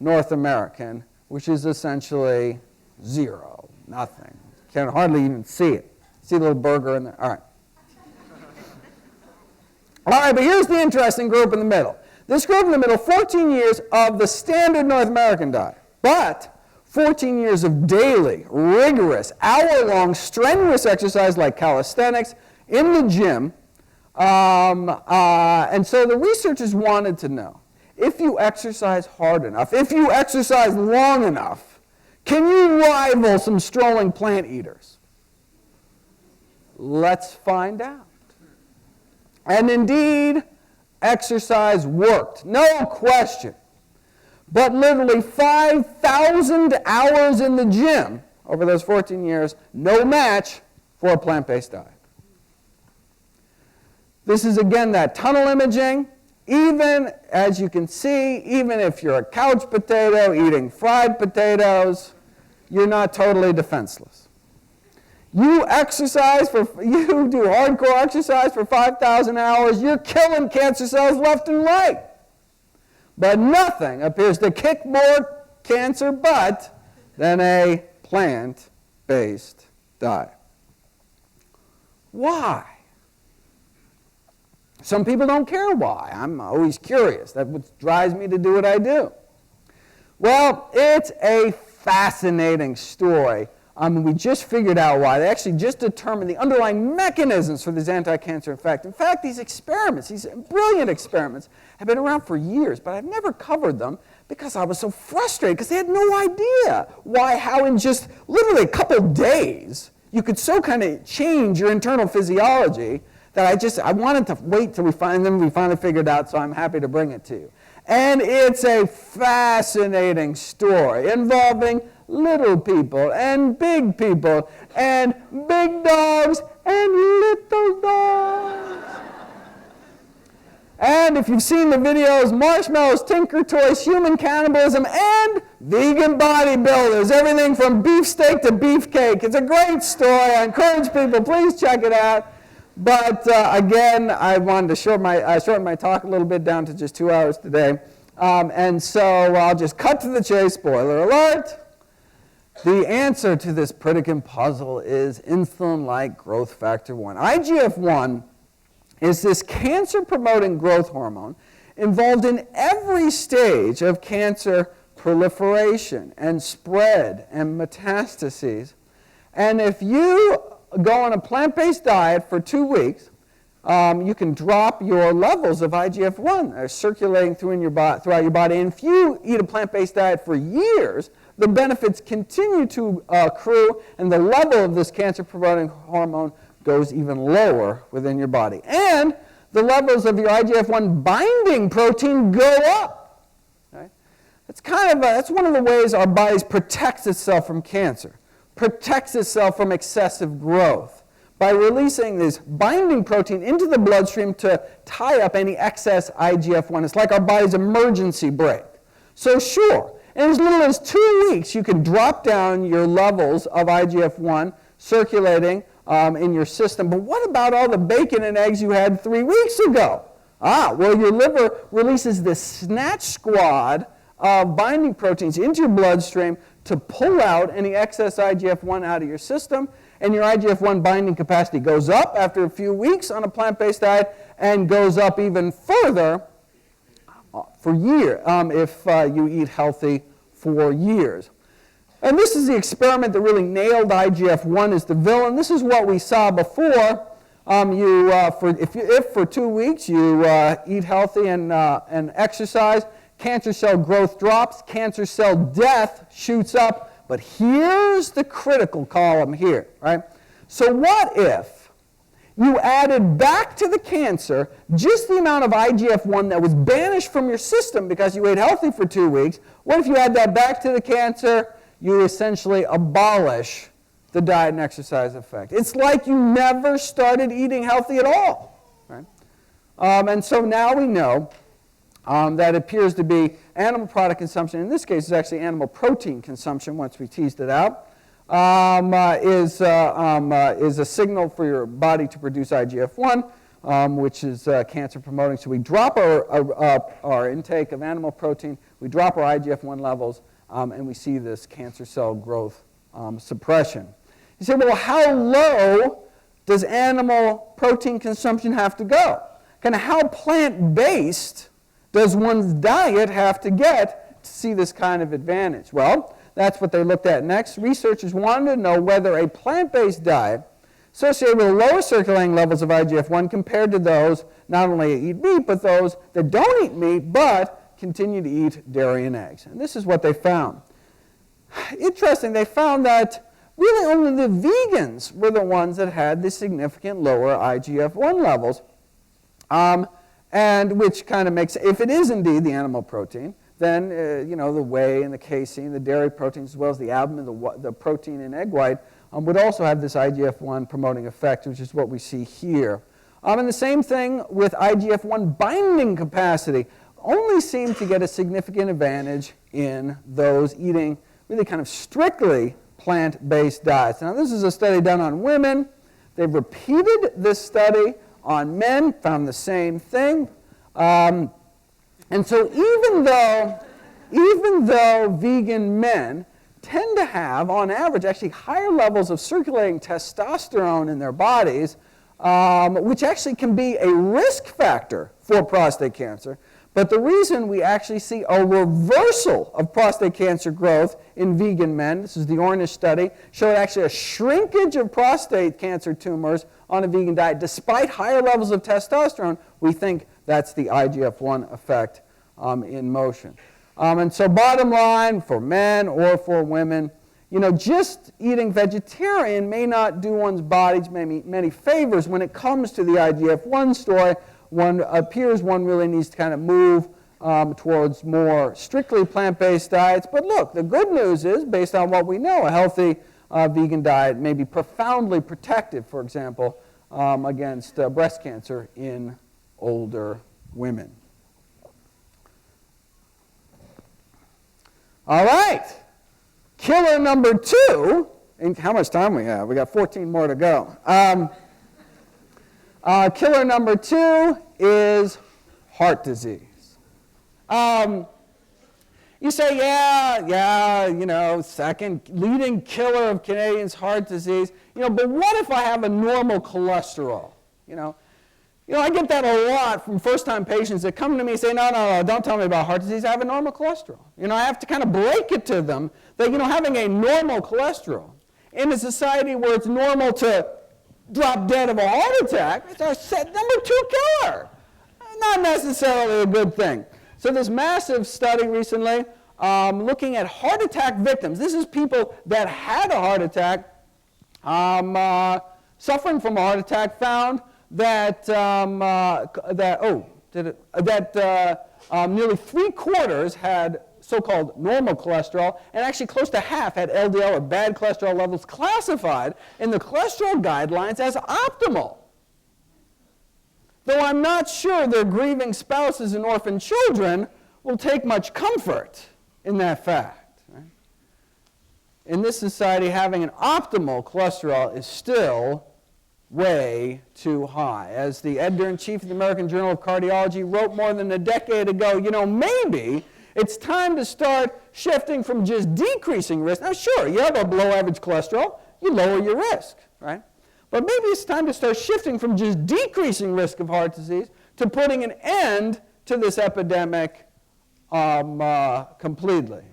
North American, which is essentially zero, nothing. You can hardly even see it. See a little burger in there? All right. All right, but here's the interesting group in the middle. This group in the middle, 14 years of the standard North American diet, but 14 years of daily, rigorous, hour-long, strenuous exercise like calisthenics in the gym. And so the researchers wanted to know, if you exercise hard enough, if you exercise long enough, can you rival some strolling plant eaters? Let's find out. And indeed, exercise worked, no question. But literally 5,000 hours in the gym over those 14 years, no match for a plant-based diet. This is, again, that tunnel imaging. Even, as you can see, even if you're a couch potato eating fried potatoes, you're not totally defenseless. You do hardcore exercise for 5,000 hours, you're killing cancer cells left and right. But nothing appears to kick more cancer butt than a plant-based diet. Why? Some people don't care why. I'm always curious. That's what drives me to do what I do. Well, it's a fascinating story. We just figured out why. They actually just determined the underlying mechanisms for this anti-cancer effect. In fact, these experiments, these brilliant experiments, have been around for years, but I've never covered them because I was so frustrated because they had no idea how in just literally a couple days you could so kind of change your internal physiology that I wanted to wait till we finally figured out, so I'm happy to bring it to you. And it's a fascinating story involving little people and big dogs and little dogs. And if you've seen the videos, marshmallows, Tinker Toys, human cannibalism, and vegan bodybuilders, everything from beefsteak to beefcake. It's a great story. I encourage people, please check it out. But again, I wanted to shorten my talk a little bit down to just 2 hours today. And so I'll just cut to the chase, spoiler alert. The answer to this predicament puzzle is insulin-like growth factor 1. IGF-1 is this cancer-promoting growth hormone involved in every stage of cancer proliferation and spread and metastases. And if you go on a plant-based diet for 2 weeks, you can drop your levels of IGF-1 that are circulating throughout your body. And if you eat a plant-based diet for years, the benefits continue to accrue, and the level of this cancer-promoting hormone goes even lower within your body. And the levels of your IGF-1 binding protein go up. Right? That's one of the ways our body protects itself from cancer, protects itself from excessive growth, by releasing this binding protein into the bloodstream to tie up any excess IGF-1. It's like our body's emergency brake. So sure, in as little as 2 weeks, you can drop down your levels of IGF-1 circulating in your system. But what about all the bacon and eggs you had 3 weeks ago? Well, your liver releases this snatch squad of binding proteins into your bloodstream to pull out any excess IGF-1 out of your system, and your IGF-1 binding capacity goes up after a few weeks on a plant-based diet and goes up even further for years if you eat healthy for years. And this is the experiment that really nailed IGF-1 as the villain. This is what we saw before. If for 2 weeks you eat healthy and exercise, cancer cell growth drops, cancer cell death shoots up. But here's the critical column here, right? So what if you added back to the cancer just the amount of IGF-1 that was banished from your system because you ate healthy for 2 weeks? What if you add that back to the cancer? You essentially abolish the diet and exercise effect. It's like you never started eating healthy at all. Right? And so now we know that it appears to be animal product consumption, in this case it's actually animal protein consumption once we teased it out, is a signal for your body to produce IGF-1, which is cancer promoting. So we drop our intake of animal protein, we drop our IGF-1 levels, and we see this cancer cell growth suppression. You say, well, how low does animal protein consumption have to go? Kind of how plant-based does one's diet have to get to see this kind of advantage? Well, that's what they looked at next. Researchers wanted to know whether a plant-based diet associated with lower circulating levels of IGF-1 compared to those not only eat meat, but those that don't eat meat, but continue to eat dairy and eggs. And this is what they found. Interesting, they found that really only the vegans were the ones that had the significant lower IGF-1 levels, and which kind of makes, if it is indeed the animal protein, then the whey and the casein, the dairy proteins, as well as the albumin, the protein in egg white, would also have this IGF-1 promoting effect, which is what we see here. And the same thing with IGF-1 binding capacity, only seem to get a significant advantage in those eating really kind of strictly plant-based diets. Now, this is a study done on women. They've repeated this study on men, found the same thing. And so even though vegan men tend to have, on average, actually higher levels of circulating testosterone in their bodies, which actually can be a risk factor for prostate cancer, but the reason we actually see a reversal of prostate cancer growth in vegan men, this is the Ornish study, showed actually a shrinkage of prostate cancer tumors on a vegan diet despite higher levels of testosterone. We think that's the IGF-1 effect in motion. And so bottom line, for men or for women, just eating vegetarian may not do one's body many favors when it comes to the IGF-1 story. One really needs to kind of move towards more strictly plant-based diets. But look, the good news is, based on what we know, a healthy vegan diet may be profoundly protective, for example, against breast cancer in older women. All right, killer number 2, and how much time we have? We got 14 more to go. Killer number 2 is heart disease. You say, second leading killer of Canadians, heart disease. But what if I have a normal cholesterol? I get that a lot from first-time patients that come to me and say, no, don't tell me about heart disease. I have a normal cholesterol. I have to kind of break it to them that, having a normal cholesterol in a society where it's normal to drop dead of a heart attack, it's our number 2 killer. Not necessarily a good thing. So this massive study recently looking at heart attack victims. This is people that had a heart attack, suffering from a heart attack, found that nearly 3/4 had so-called normal cholesterol, and actually close to half had LDL or bad cholesterol levels classified in the cholesterol guidelines as optimal. Though I'm not sure their grieving spouses and orphan children will take much comfort in that fact. Right? In this society, having an optimal cholesterol is still way too high. As the editor-in-chief of the American Journal of Cardiology wrote more than a decade ago, maybe it's time to start shifting from just decreasing risk. Now, sure, you have a below-average cholesterol, you lower your risk, right? But maybe it's time to start shifting from just decreasing risk of heart disease to putting an end to this epidemic completely.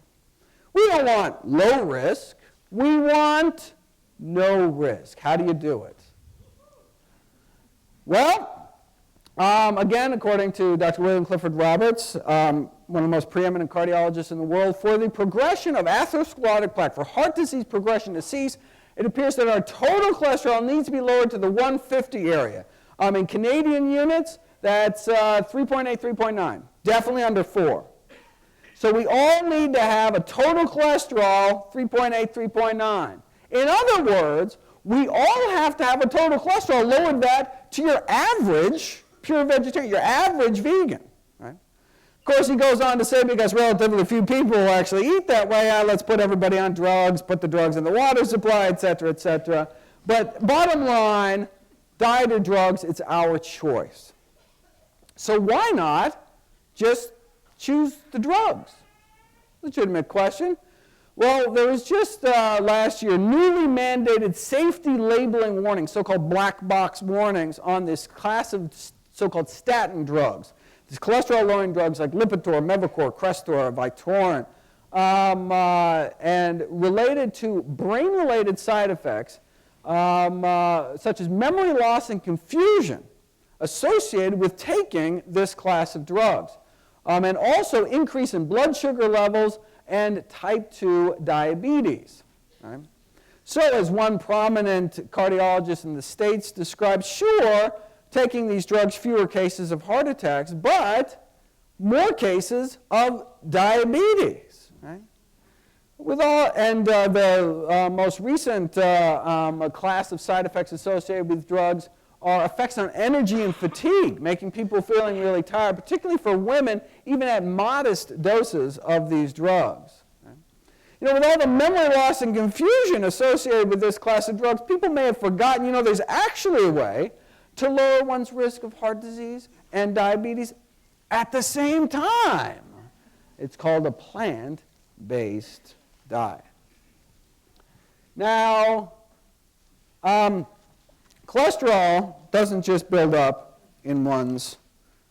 We don't want low risk. We want no risk. How do you do it? Well, again, according to Dr. William Clifford Roberts, one of the most preeminent cardiologists in the world, for the progression of atherosclerotic plaque, for heart disease progression to cease, it appears that our total cholesterol needs to be lowered to the 150 area. In Canadian units, that's 3.8, 3.9, definitely under 4. So we all need to have a total cholesterol 3.8, 3.9. In other words, we all have to have a total cholesterol lowered that to your average pure vegetarian, your average vegan. Right? Of course, he goes on to say, because relatively few people will actually eat that way, let's put everybody on drugs, put the drugs in the water supply, et cetera, et cetera. But bottom line, diet or drugs, it's our choice. So why not just choose the drugs? Legitimate question. Well, there was just last year newly mandated safety labeling warnings, so-called black box warnings, on this class of so-called statin drugs. These cholesterol-lowering drugs like Lipitor, Mevacor, Crestor, Vytorin, and related to brain-related side effects such as memory loss and confusion associated with taking this class of drugs, and also increase in blood sugar levels and type 2 diabetes. Right? So as one prominent cardiologist in the States described, sure, taking these drugs, fewer cases of heart attacks, but more cases of diabetes. Right? With all, and the most recent class of side effects associated with drugs are effects on energy and fatigue, making people feeling really tired, particularly for women, even at modest doses of these drugs. You know, with all the memory loss and confusion associated with this class of drugs, people may have forgotten, you know, there's actually a way to lower one's risk of heart disease and diabetes at the same time. It's called a plant-based diet. Now, cholesterol doesn't just build up in one's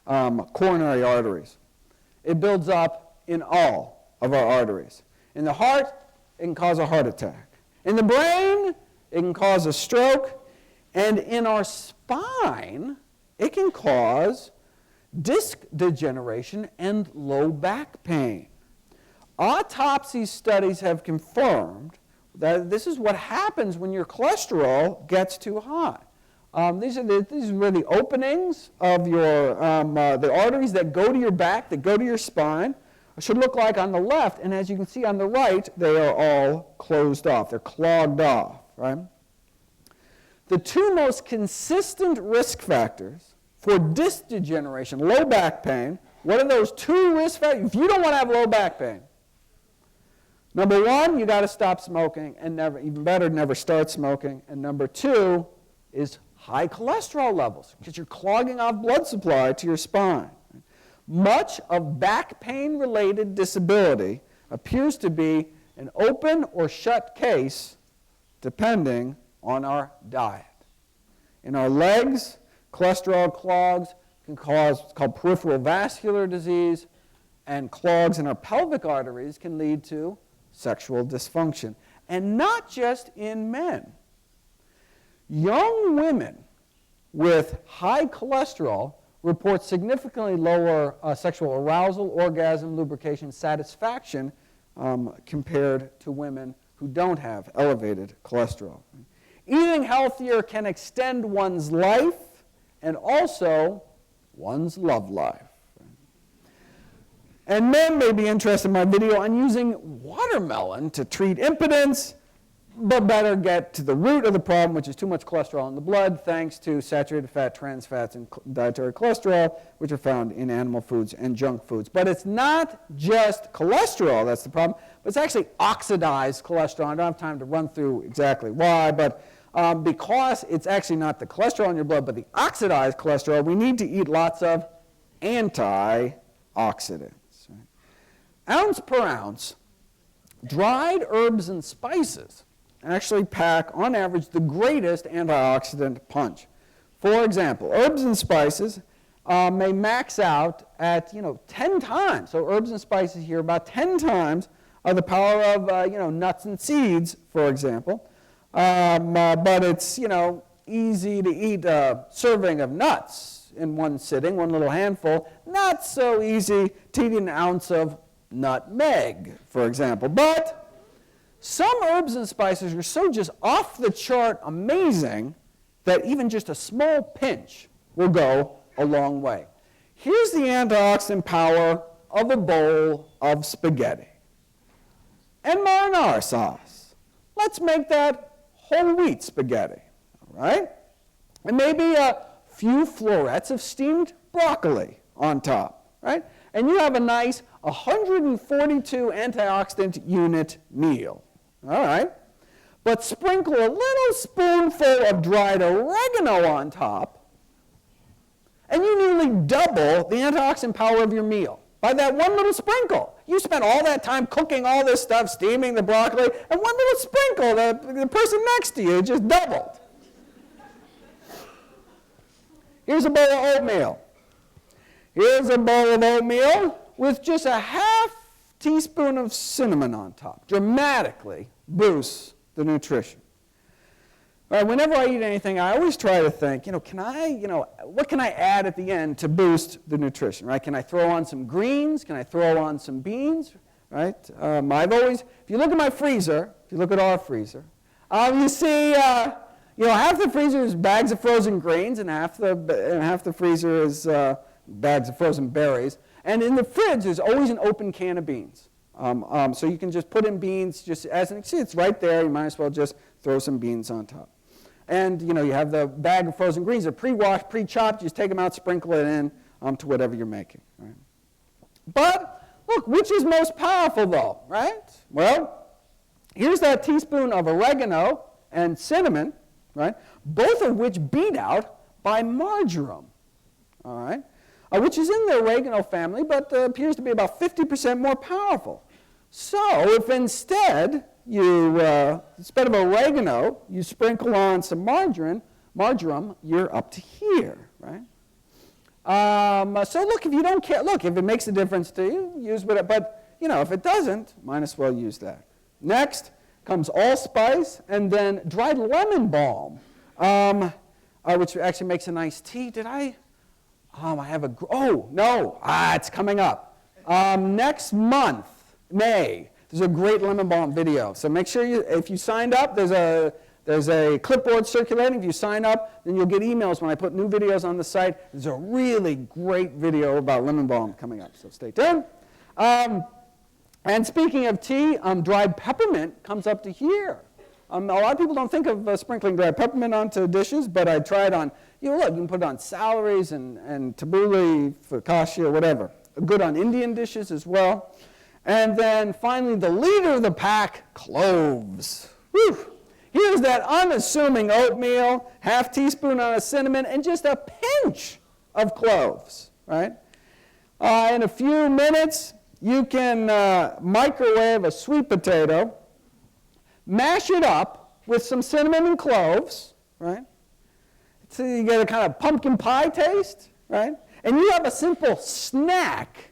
coronary arteries. It builds up in all of our arteries. In the heart, it can cause a heart attack. In the brain, it can cause a stroke. And in our spine, it can cause disc degeneration and low back pain. Autopsy studies have confirmed that this is what happens when your cholesterol gets too high. These are the openings of your the arteries that go to your back, that go to your spine. It should look like on the left, and as you can see on the right, they are all closed off. They're clogged off, right? The two most consistent risk factors for disc degeneration, low back pain, what are those two risk factors? If you don't want to have low back pain, number one, you got to stop smoking, and never, even better, never start smoking. And number two is high cholesterol levels, because you're clogging off blood supply to your spine. Much of back pain-related disability appears to be an open or shut case depending on our diet. In our legs, cholesterol clogs can cause what's called peripheral vascular disease, and clogs in our pelvic arteries can lead to sexual dysfunction. And not just in men. Young women with high cholesterol report significantly lower sexual arousal, orgasm, lubrication, satisfaction compared to women who don't have elevated cholesterol. Eating healthier can extend one's life and also one's love life. And men may be interested in my video on using watermelon to treat impotence, but better get to the root of the problem, which is too much cholesterol in the blood, thanks to saturated fat, trans fats, and dietary cholesterol, which are found in animal foods and junk foods. But it's not just cholesterol that's the problem, but it's actually oxidized cholesterol. I don't have time to run through exactly why, but because it's actually not the cholesterol in your blood, but the oxidized cholesterol, we need to eat lots of antioxidants. Right? Ounce per ounce, dried herbs and spices actually pack, on average, the greatest antioxidant punch. For example, herbs and spices may max out at 10 times. So herbs and spices here about 10 times the power of nuts and seeds, for example. But it's easy to eat a serving of nuts in one sitting, one little handful. Not so easy to eat an ounce of nutmeg, for example. But some herbs and spices are so just off the chart amazing that even just a small pinch will go a long way. Here's the antioxidant power of a bowl of spaghetti and marinara sauce. Let's make that whole wheat spaghetti, all right? And maybe a few florets of steamed broccoli on top, right? And you have a nice 142 antioxidant unit meal, all right? But sprinkle a little spoonful of dried oregano on top, and you nearly double the antioxidant power of your meal by that one little sprinkle. You spent all that time cooking all this stuff, steaming the broccoli, and one little sprinkle, the person next to you just doubled. Here's a bowl of oatmeal. Here's a bowl of oatmeal with just a half teaspoon of cinnamon on top. Dramatically boosts the nutrition. All right, whenever I eat anything, I always try to think, what can I add at the end to boost the nutrition, right? Can I throw on some greens? Can I throw on some beans, right? If you look at my freezer, if you look at our freezer, you see, half the freezer is bags of frozen greens, and half the freezer is bags of frozen berries. And in the fridge, there's always an open can of beans. So you can just put in beans, just as an excuse. It's right there. You might as well just throw some beans on top. And, you have the bag of frozen greens. They're pre-washed, pre-chopped. You just take them out, sprinkle it in to whatever you're making. Right? But, look, which is most powerful, though, right? Well, here's that teaspoon of oregano and cinnamon, right? Both of which beat out by marjoram, all right? Which is in the oregano family, but appears to be about 50% more powerful. So if instead instead of oregano, you sprinkle on some marjoram, you're up to here, right? So look, if you don't care, if it makes a difference to you, use whatever. But if it doesn't, might as well use that. Next comes allspice and then dried lemon balm, which actually makes a nice tea. It's coming up. Next month, May, there's a great lemon balm video. So make sure if you signed up, there's a clipboard circulating. If you sign up, then you'll get emails when I put new videos on the site. There's a really great video about lemon balm coming up, so stay tuned. And speaking of tea, dried peppermint comes up to here. A lot of people don't think of sprinkling dried peppermint onto dishes, but I tried on, you can put it on salaries and tabbouleh, focaccia, whatever. Good on Indian dishes as well. And then finally, the leader of the pack, cloves. Whew. Here's that unassuming oatmeal, half teaspoon of cinnamon, and just a pinch of cloves, right? In a few minutes, you can microwave a sweet potato, mash it up with some cinnamon and cloves, right? So you get a kind of pumpkin pie taste, right? And you have a simple snack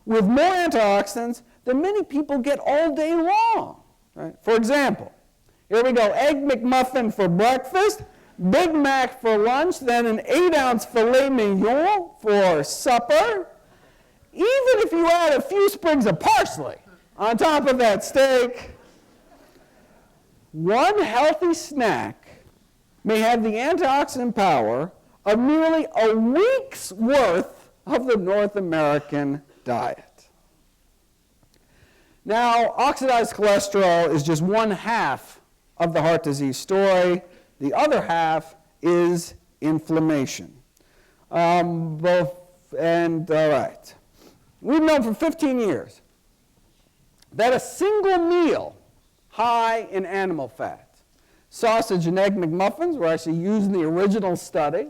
with more antioxidants than many people get all day long, right? For example, here we go, Egg McMuffin for breakfast, Big Mac for lunch, then an 8-ounce filet mignon for supper. Even if you add a few sprigs of parsley on top of that steak, one healthy snack may have the antioxidant power of nearly a week's worth of the North American diet. Now, oxidized cholesterol is just one half of the heart disease story. The other half is inflammation. All right. We've known for 15 years that a single meal high in animal fat, sausage and egg McMuffins were actually used in the original study,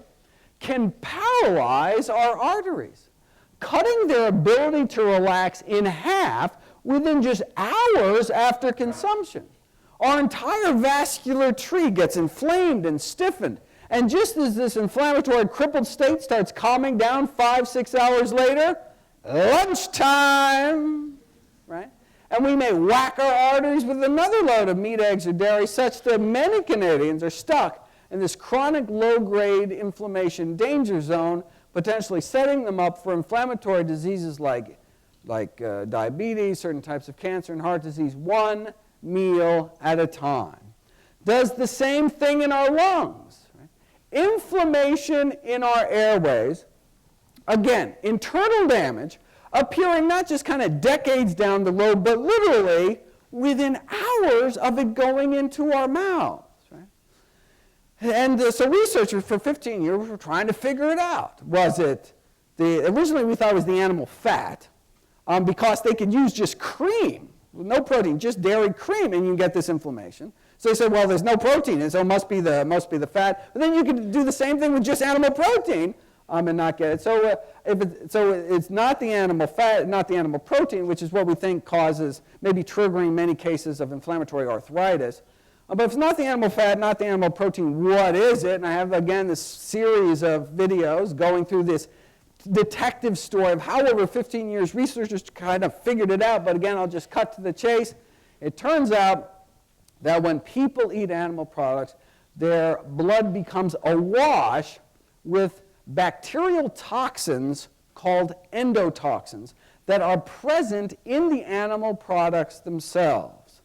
can paralyze our arteries, cutting their ability to relax in half within just hours after consumption. Our entire vascular tree gets inflamed and stiffened. And just as this inflammatory crippled state starts calming down 5-6 hours later, lunchtime, right? And we may whack our arteries with another load of meat, eggs, or dairy, such that many Canadians are stuck in this chronic low-grade inflammation danger zone, potentially setting them up for inflammatory diseases like diabetes, certain types of cancer, and heart disease, one meal at a time. Does the same thing in our lungs. Right? Inflammation in our airways, again, internal damage, appearing not just kind of decades down the road, but literally within hours of it going into our mouths. Right? And so researchers for 15 years were trying to figure it out. Was it originally we thought it was the animal fat, because they could use just cream, no protein, just dairy cream, and you can get this inflammation. So they said, well, there's no protein, and so it must be the fat. But then you could do the same thing with just animal protein and not get it. So, it's not the animal fat, not the animal protein, which is what we think causes, maybe triggering many cases of inflammatory arthritis. But if it's not the animal fat, not the animal protein, what is it? And I have, again, this series of videos going through this detective story of how over 15 years researchers kind of figured it out. But again, I'll just cut to the chase. It turns out that when people eat animal products, their blood becomes awash with bacterial toxins called endotoxins that are present in the animal products themselves.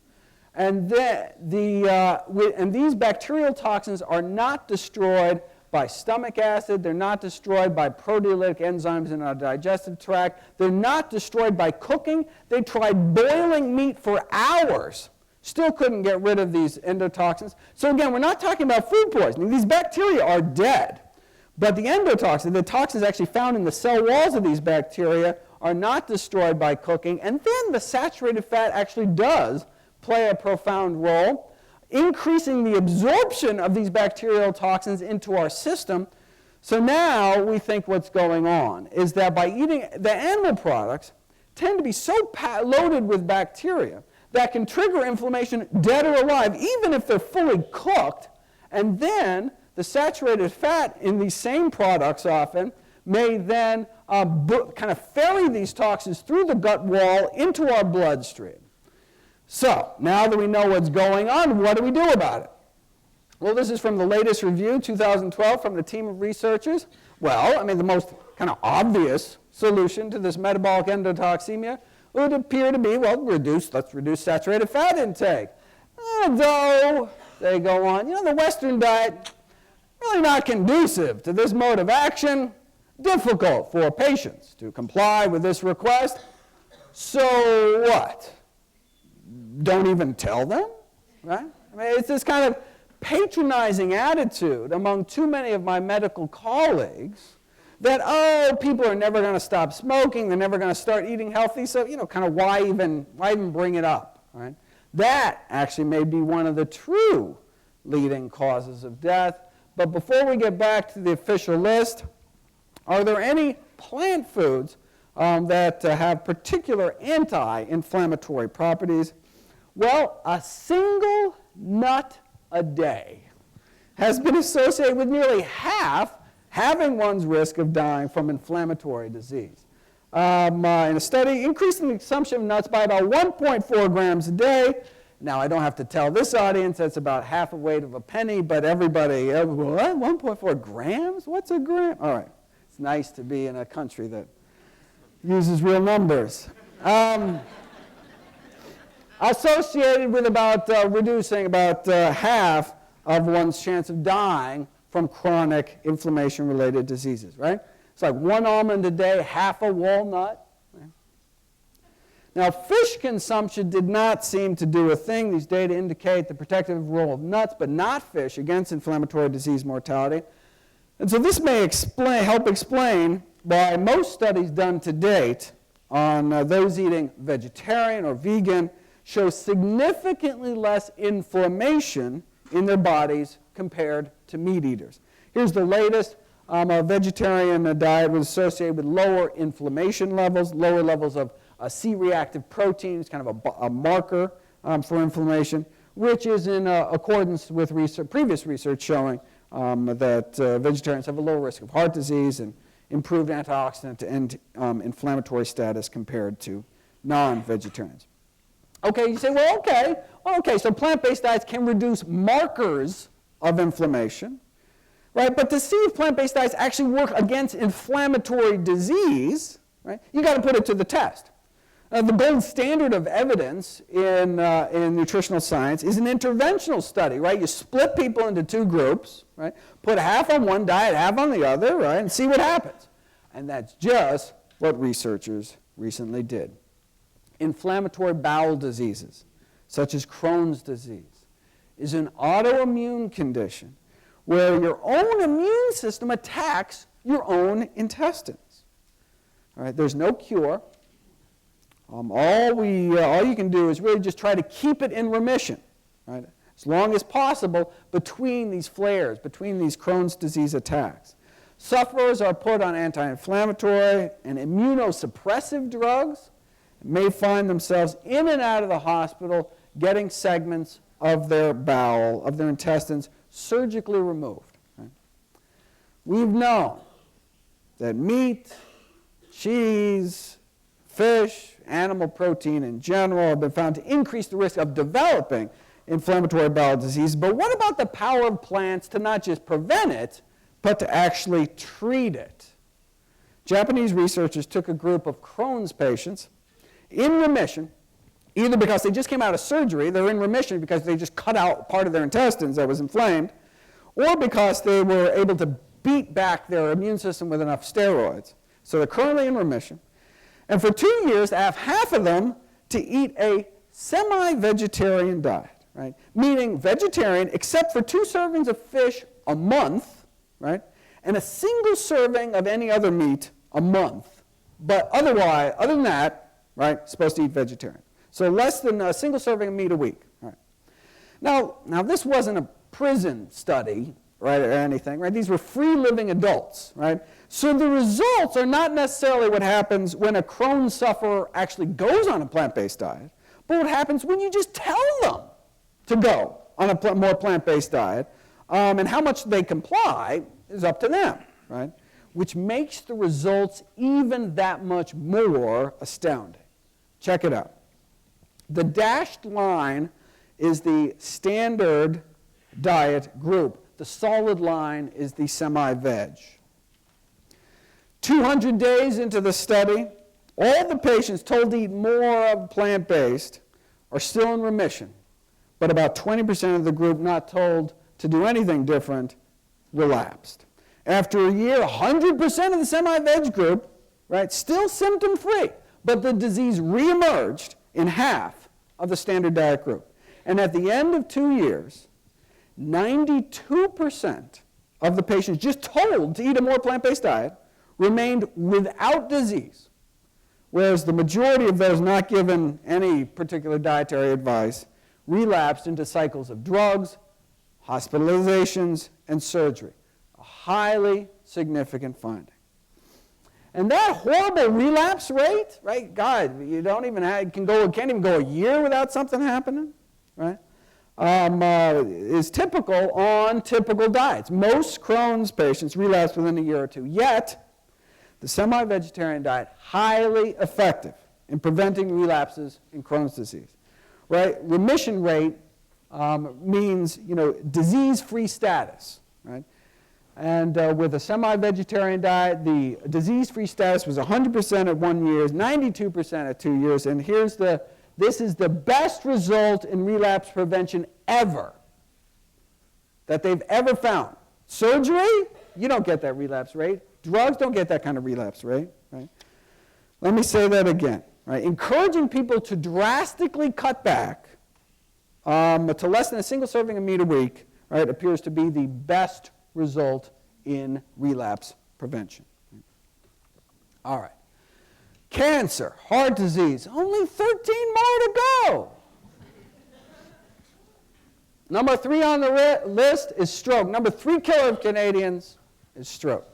And these bacterial toxins are not destroyed by stomach acid. They're not destroyed by proteolytic enzymes in our digestive tract. They're not destroyed by cooking. They tried boiling meat for hours. Still couldn't get rid of these endotoxins. So again, we're not talking about food poisoning. These bacteria are dead. But the endotoxin, the toxins actually found in the cell walls of these bacteria, are not destroyed by cooking. And then the saturated fat actually does play a profound role, increasing the absorption of these bacterial toxins into our system. So now we think what's going on is that by eating the animal products tend to be so loaded with bacteria that can trigger inflammation dead or alive, even if they're fully cooked. And then the saturated fat in these same products often may then kind of ferry these toxins through the gut wall into our bloodstream. So now that we know what's going on, what do we do about it? Well, this is from the latest review, 2012, from the team of researchers. Well, I mean, the most kind of obvious solution to this metabolic endotoxemia would appear to be, well, let's reduce saturated fat intake. Though, they go on, the Western diet, really not conducive to this mode of action, difficult for patients to comply with this request. So what? Don't even tell them, right? I mean, it's this kind of patronizing attitude among too many of my medical colleagues that, people are never going to stop smoking, they're never going to start eating healthy, so, kind of why even bring it up, right? That actually may be one of the true leading causes of death. But before we get back to the official list, are there any plant foods that have particular anti-inflammatory properties? Well, a single nut a day has been associated with nearly half having one's risk of dying from inflammatory disease. In a study, increasing the consumption of nuts by about 1.4 grams a day. Now, I don't have to tell this audience that's about half a weight of a penny, but everybody, what? 1.4 grams? What's a gram? All right. It's nice to be in a country that uses real numbers. Associated with reducing about half of one's chance of dying from chronic inflammation-related diseases, right? It's like 1 almond a day, half a walnut. Right? Now, fish consumption did not seem to do a thing. These data indicate the protective role of nuts, but not fish, against inflammatory disease mortality. And so this may help explain why most studies done to date on those eating vegetarian or vegan show significantly less inflammation in their bodies compared to meat eaters. Here's the latest. A vegetarian diet was associated with lower inflammation levels, lower levels of C-reactive protein. It's kind of a marker for inflammation, which is in accordance with previous research showing that vegetarians have a lower risk of heart disease and improved antioxidant and inflammatory status compared to non-vegetarians. Okay, you say, well, okay, so plant-based diets can reduce markers of inflammation, right? But to see if plant-based diets actually work against inflammatory disease, right, you got to put it to the test. The gold standard of evidence in nutritional science is an interventional study, right? You split people into 2 groups, right? Put half on one diet, half on the other, right? And see what happens. And that's just what researchers recently did. Inflammatory bowel diseases, such as Crohn's disease, is an autoimmune condition where your own immune system attacks your own intestines. All right, there's no cure. All you can do is really just try to keep it in remission, right, as long as possible between these flares, between these Crohn's disease attacks. Sufferers are put on anti-inflammatory and immunosuppressive drugs, may find themselves in and out of the hospital getting segments of their bowel, of their intestines, surgically removed. Right? We've known that meat, cheese, fish, animal protein in general have been found to increase the risk of developing inflammatory bowel disease. But what about the power of plants to not just prevent it, but to actually treat it? Japanese researchers took a group of Crohn's patients in remission, either because they just came out of surgery, they're in remission because they just cut out part of their intestines that was inflamed, or because they were able to beat back their immune system with enough steroids. So they're currently in remission. And for 2 years, I have half of them to eat a semi-vegetarian diet, right? Meaning vegetarian except for 2 servings of fish a month, right? And a single serving of any other meat a month. But otherwise, other than that, right, supposed to eat vegetarian. So less than a single serving of meat a week. Right? Now this wasn't a prison study, right, or anything, right? These were free living adults, right? So the results are not necessarily what happens when a Crohn's sufferer actually goes on a plant-based diet, but what happens when you just tell them to go on a more plant-based diet, and how much they comply is up to them, right? Which makes the results even that much more astounding. Check it out. The dashed line is the standard diet group. The solid line is the semi-veg. 200 days into the study, all the patients told to eat more of plant-based are still in remission, but about 20% of the group not told to do anything different relapsed. After a year, 100% of the semi-veg group, right, still symptom-free, but the disease reemerged in half of the standard diet group. And at the end of 2 years, 92% of the patients just told to eat a more plant-based diet remained without disease, whereas the majority of those not given any particular dietary advice relapsed into cycles of drugs, hospitalizations, and surgery. A highly significant finding. And that horrible relapse rate, right? God, you don't even can't even go a year without something happening, right? Is typical on typical diets. Most Crohn's patients relapse within a year or two. Yet, the semi-vegetarian diet, highly effective in preventing relapses in Crohn's disease, right? Remission rate means, disease-free status, right? And with a semi-vegetarian diet, the disease-free status was 100% at 1 year, 92% at 2 years, and this is the best result in relapse prevention ever that they've ever found. Surgery, you don't get that relapse rate. Drugs don't get that kind of relapse rate, right? Let me say that again, right? Encouraging people to drastically cut back to less than a single serving of meat a week, right, appears to be the best result in relapse prevention. All right. Cancer, heart disease, only 13 more to go. Number 3 on the list is stroke. Number 3 killer of Canadians is stroke.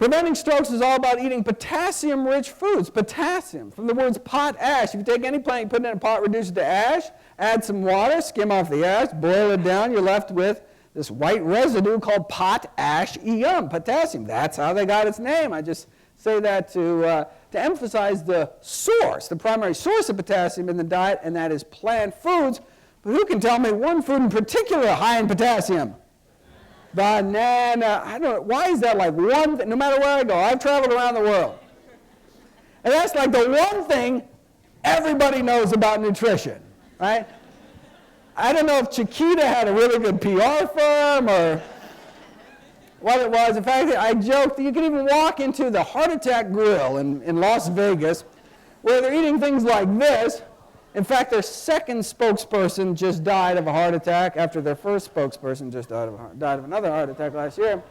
Preventing strokes is all about eating potassium-rich foods. Potassium, from the words potash. If you take any plant, you put it in a pot, reduce it to ash, add some water, skim off the ash, boil it down, you're left with this white residue called potash-ium, potassium. That's how they got its name. I just say that to emphasize the source, the primary source of potassium in the diet, and that is plant foods. But who can tell me one food in particular high in potassium? Banana. I don't know. Why is that like one thing? No matter where I go, I've traveled around the world. And that's like the one thing everybody knows about nutrition, right? I don't know if Chiquita had a really good PR firm or what it was. In fact, I joked that you could even walk into the Heart Attack Grill in Las Vegas where they're eating things like this, In fact, their second spokesperson just died of a heart attack after their first spokesperson just died of another heart attack last year.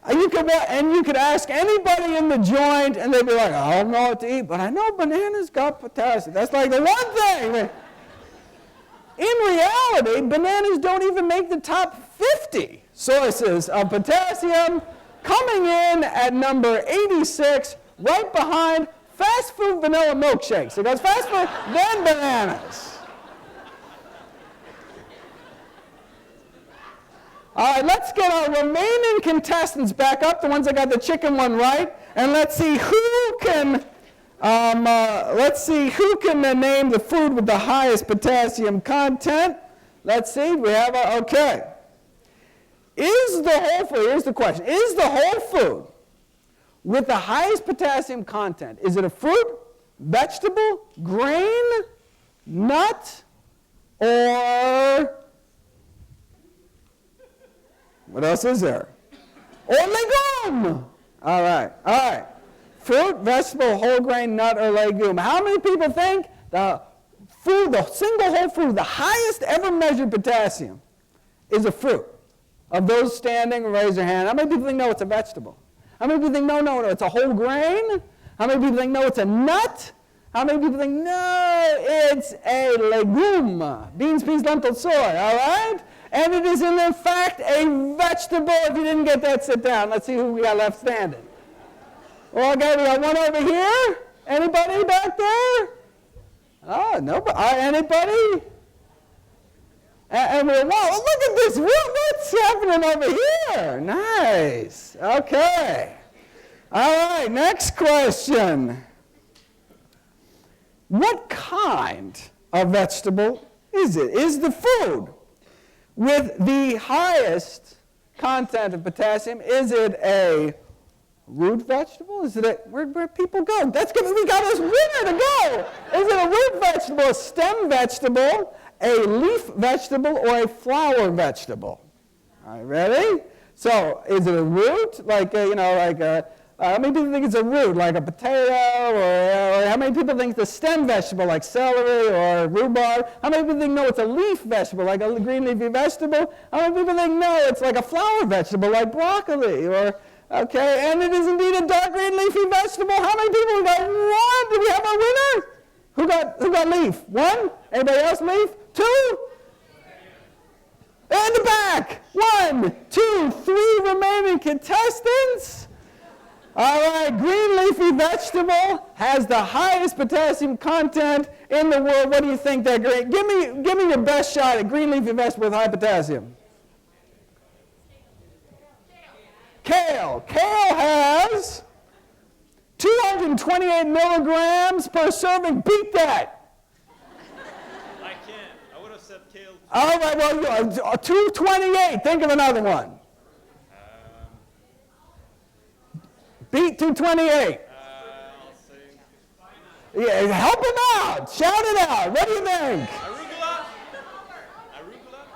And you could ask anybody in the joint, and they'd be like, I don't know what to eat, but I know bananas got potassium. That's like the one thing. In reality, bananas don't even make the top 50 sources of potassium, coming in at number 86, right behind fast food vanilla milkshakes. It goes fast food, then bananas. All right, let's get our remaining contestants back up, the ones that got the chicken one right, and let's see who can name the food with the highest potassium content. Let's see, we have okay. Is the whole food, here's the question, is the whole food with the highest potassium content, is it a fruit, vegetable, grain, nut, or what else is there? Or legume. All right. Fruit, vegetable, whole grain, nut, or legume. How many people think the single whole food, the highest ever measured potassium, is a fruit? Of those standing, raise your hand. How many people think no, it's a vegetable? How many people think no, it's a whole grain? How many people think no, it's a nut? How many people think no, it's a legume? Beans, peas, lentils, soy, all right? And it is in fact a vegetable. If you didn't get that, sit down. Let's see who we got left standing. Okay, we got one over here. Anybody back there? Oh, nobody. Anybody? And we're, wow, look at this. What's happening over here? Nice. Okay. All right, next question. What kind of vegetable is it? Is the food with the highest content of potassium, is it a root vegetable? Is it where people go? That's good. We got this winner to go. Is it a root vegetable, a stem vegetable, a leaf vegetable, or a flower vegetable? All right, ready? So, is it a root, how many people think it's a root, like a potato, or how many people think it's a stem vegetable, like celery or rhubarb? How many people think no, it's a leaf vegetable, like a green leafy vegetable? How many people think no, it's like a flower vegetable, like broccoli, okay, and it is indeed a dark green leafy vegetable. How many people got one? Did we have a winner? Who got leaf? One? Anybody else leaf? Two? In the back. 1, 2, 3 remaining contestants. All right, green leafy vegetable has the highest potassium content in the world. What do you think they're great? Give me your best shot at green leafy vegetable with high potassium. Kale. Kale has 228 milligrams per serving. Beat that. I can't. I would have said kale. All right, well, 228. Think of another one. Beat 228. I'll say. Yeah, help him out. Shout it out. What do you think?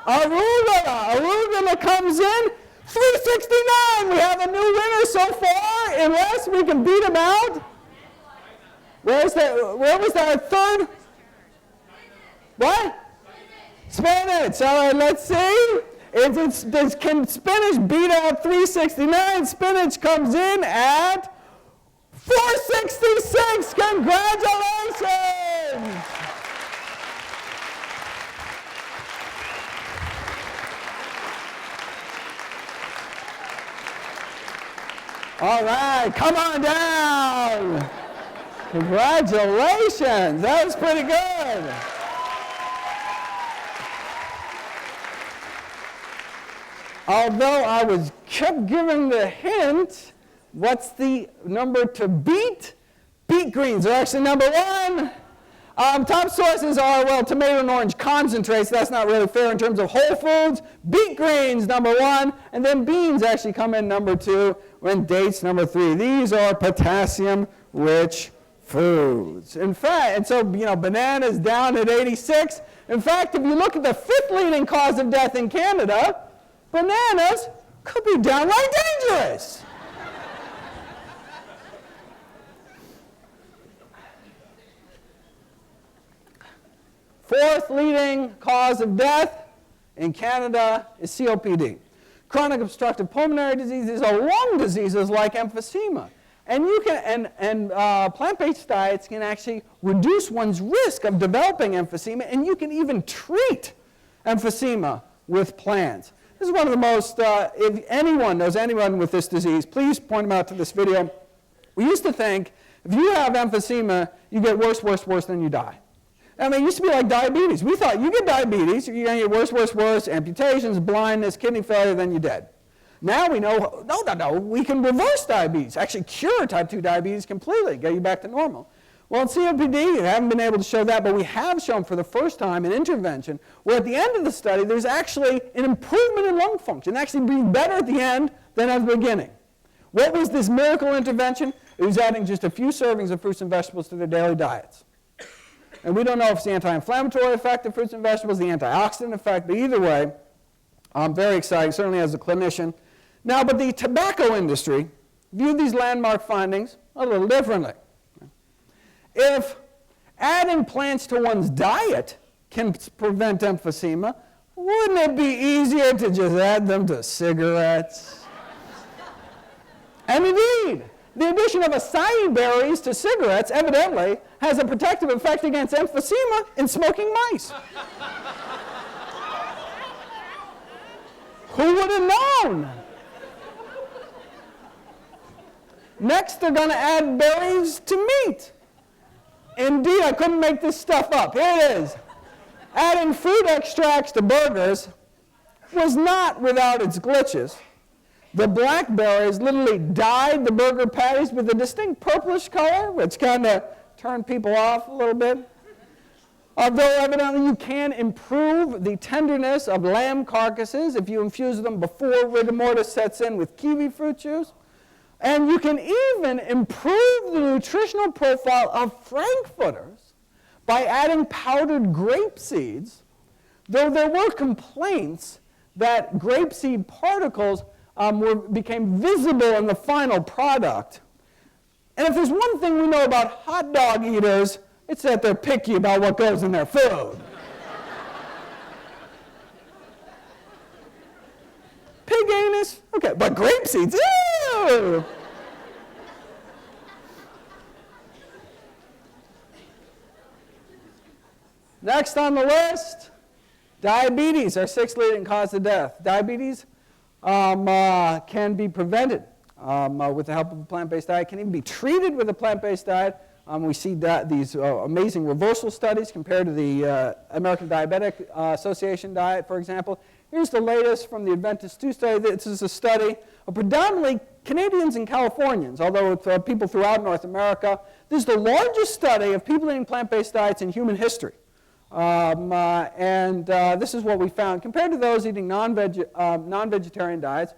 Arugula comes in. 369. We have a new winner so far, unless we can beat him out. Where was that third? What? Spinach. All right, let's see. Can spinach beat out 369? Spinach comes in at 466. Congratulations. All right, come on down. Congratulations. That was pretty good. Although I kept giving the hint, what's the number to beat? Beet greens are actually number 1. Top sources are, well, tomato and orange concentrates. That's not really fair in terms of whole foods. Beet greens, number 1. And then beans actually come in number 2, and dates, number 3. These are potassium-rich foods. In fact, and so, bananas down at 86. In fact, if you look at the 5th leading cause of death in Canada, bananas could be downright dangerous. Fourth leading cause of death in Canada is COPD. Chronic obstructive pulmonary diseases are lung diseases like emphysema. And you can, plant-based diets can actually reduce one's risk of developing emphysema, and you can even treat emphysema with plants. This is one of the most, if anyone knows anyone with this disease, please point them out to this video. We used to think if you have emphysema, you get worse, worse, worse, then you die. I mean, it used to be like diabetes. We thought you get diabetes, you're going to get worse, worse, worse, amputations, blindness, kidney failure, then you're dead. Now we know, no, we can reverse diabetes, actually cure type 2 diabetes completely, get you back to normal. Well, in COPD, we haven't been able to show that, but we have shown for the first time an intervention where at the end of the study, there's actually an improvement in lung function, actually being better at the end than at the beginning. What was this miracle intervention? It was adding just a few servings of fruits and vegetables to their daily diets. And we don't know if it's the anti-inflammatory effect of fruits and vegetables, the antioxidant effect, but either way, very exciting, certainly as a clinician. Now, but the tobacco industry viewed these landmark findings a little differently. If adding plants to one's diet can prevent emphysema, wouldn't it be easier to just add them to cigarettes? And indeed, the addition of acai berries to cigarettes evidently has a protective effect against emphysema in smoking mice. Who would have known? Next, they're going to add berries to meat. Indeed, I couldn't make this stuff up. Here it is. Adding fruit extracts to burgers was not without its glitches. The blackberries literally dyed the burger patties with a distinct purplish color, which kind of turned people off a little bit. Although evidently you can improve the tenderness of lamb carcasses if you infuse them before rigor mortis sets in with kiwi fruit juice. And you can even improve the nutritional profile of frankfurters by adding powdered grape seeds, though there were complaints that grapeseed particles became visible in the final product. And if there's one thing we know about hot dog eaters, it's that they're picky about what goes in their food. Pig anus? Okay, but grape seeds? Ew! Next on the list, diabetes, our sixth leading cause of death. Diabetes can be prevented with the help of a plant-based diet, can even be treated with a plant-based diet. We see these amazing reversal studies compared to the American Diabetic Association diet, for example. Here's the latest from the Adventist II study. This is a study of predominantly Canadians and Californians, although with people throughout North America. This is the largest study of people eating plant-based diets in human history. This is what we found. Compared to those eating non-vegetarian diets,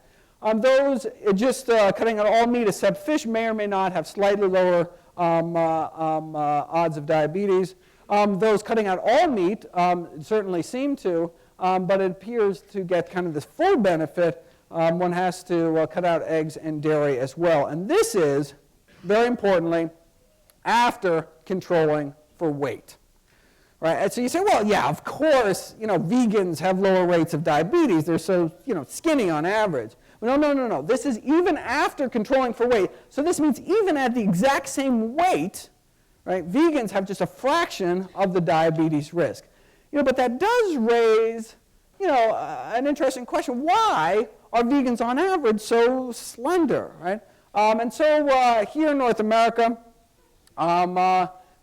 those just cutting out all meat except fish may or may not have slightly lower odds of diabetes. Those cutting out all meat certainly seem to, but it appears to get kind of this full benefit. One has to cut out eggs and dairy as well. And this is, very importantly, after controlling for weight. Right? And so you say, well, yeah, of course, vegans have lower rates of diabetes. They're so, skinny on average. But no. This is even after controlling for weight. So this means even at the exact same weight, right, vegans have just a fraction of the diabetes risk. But that does raise, an interesting question. Why are vegans on average so slender, right? And so here in North America,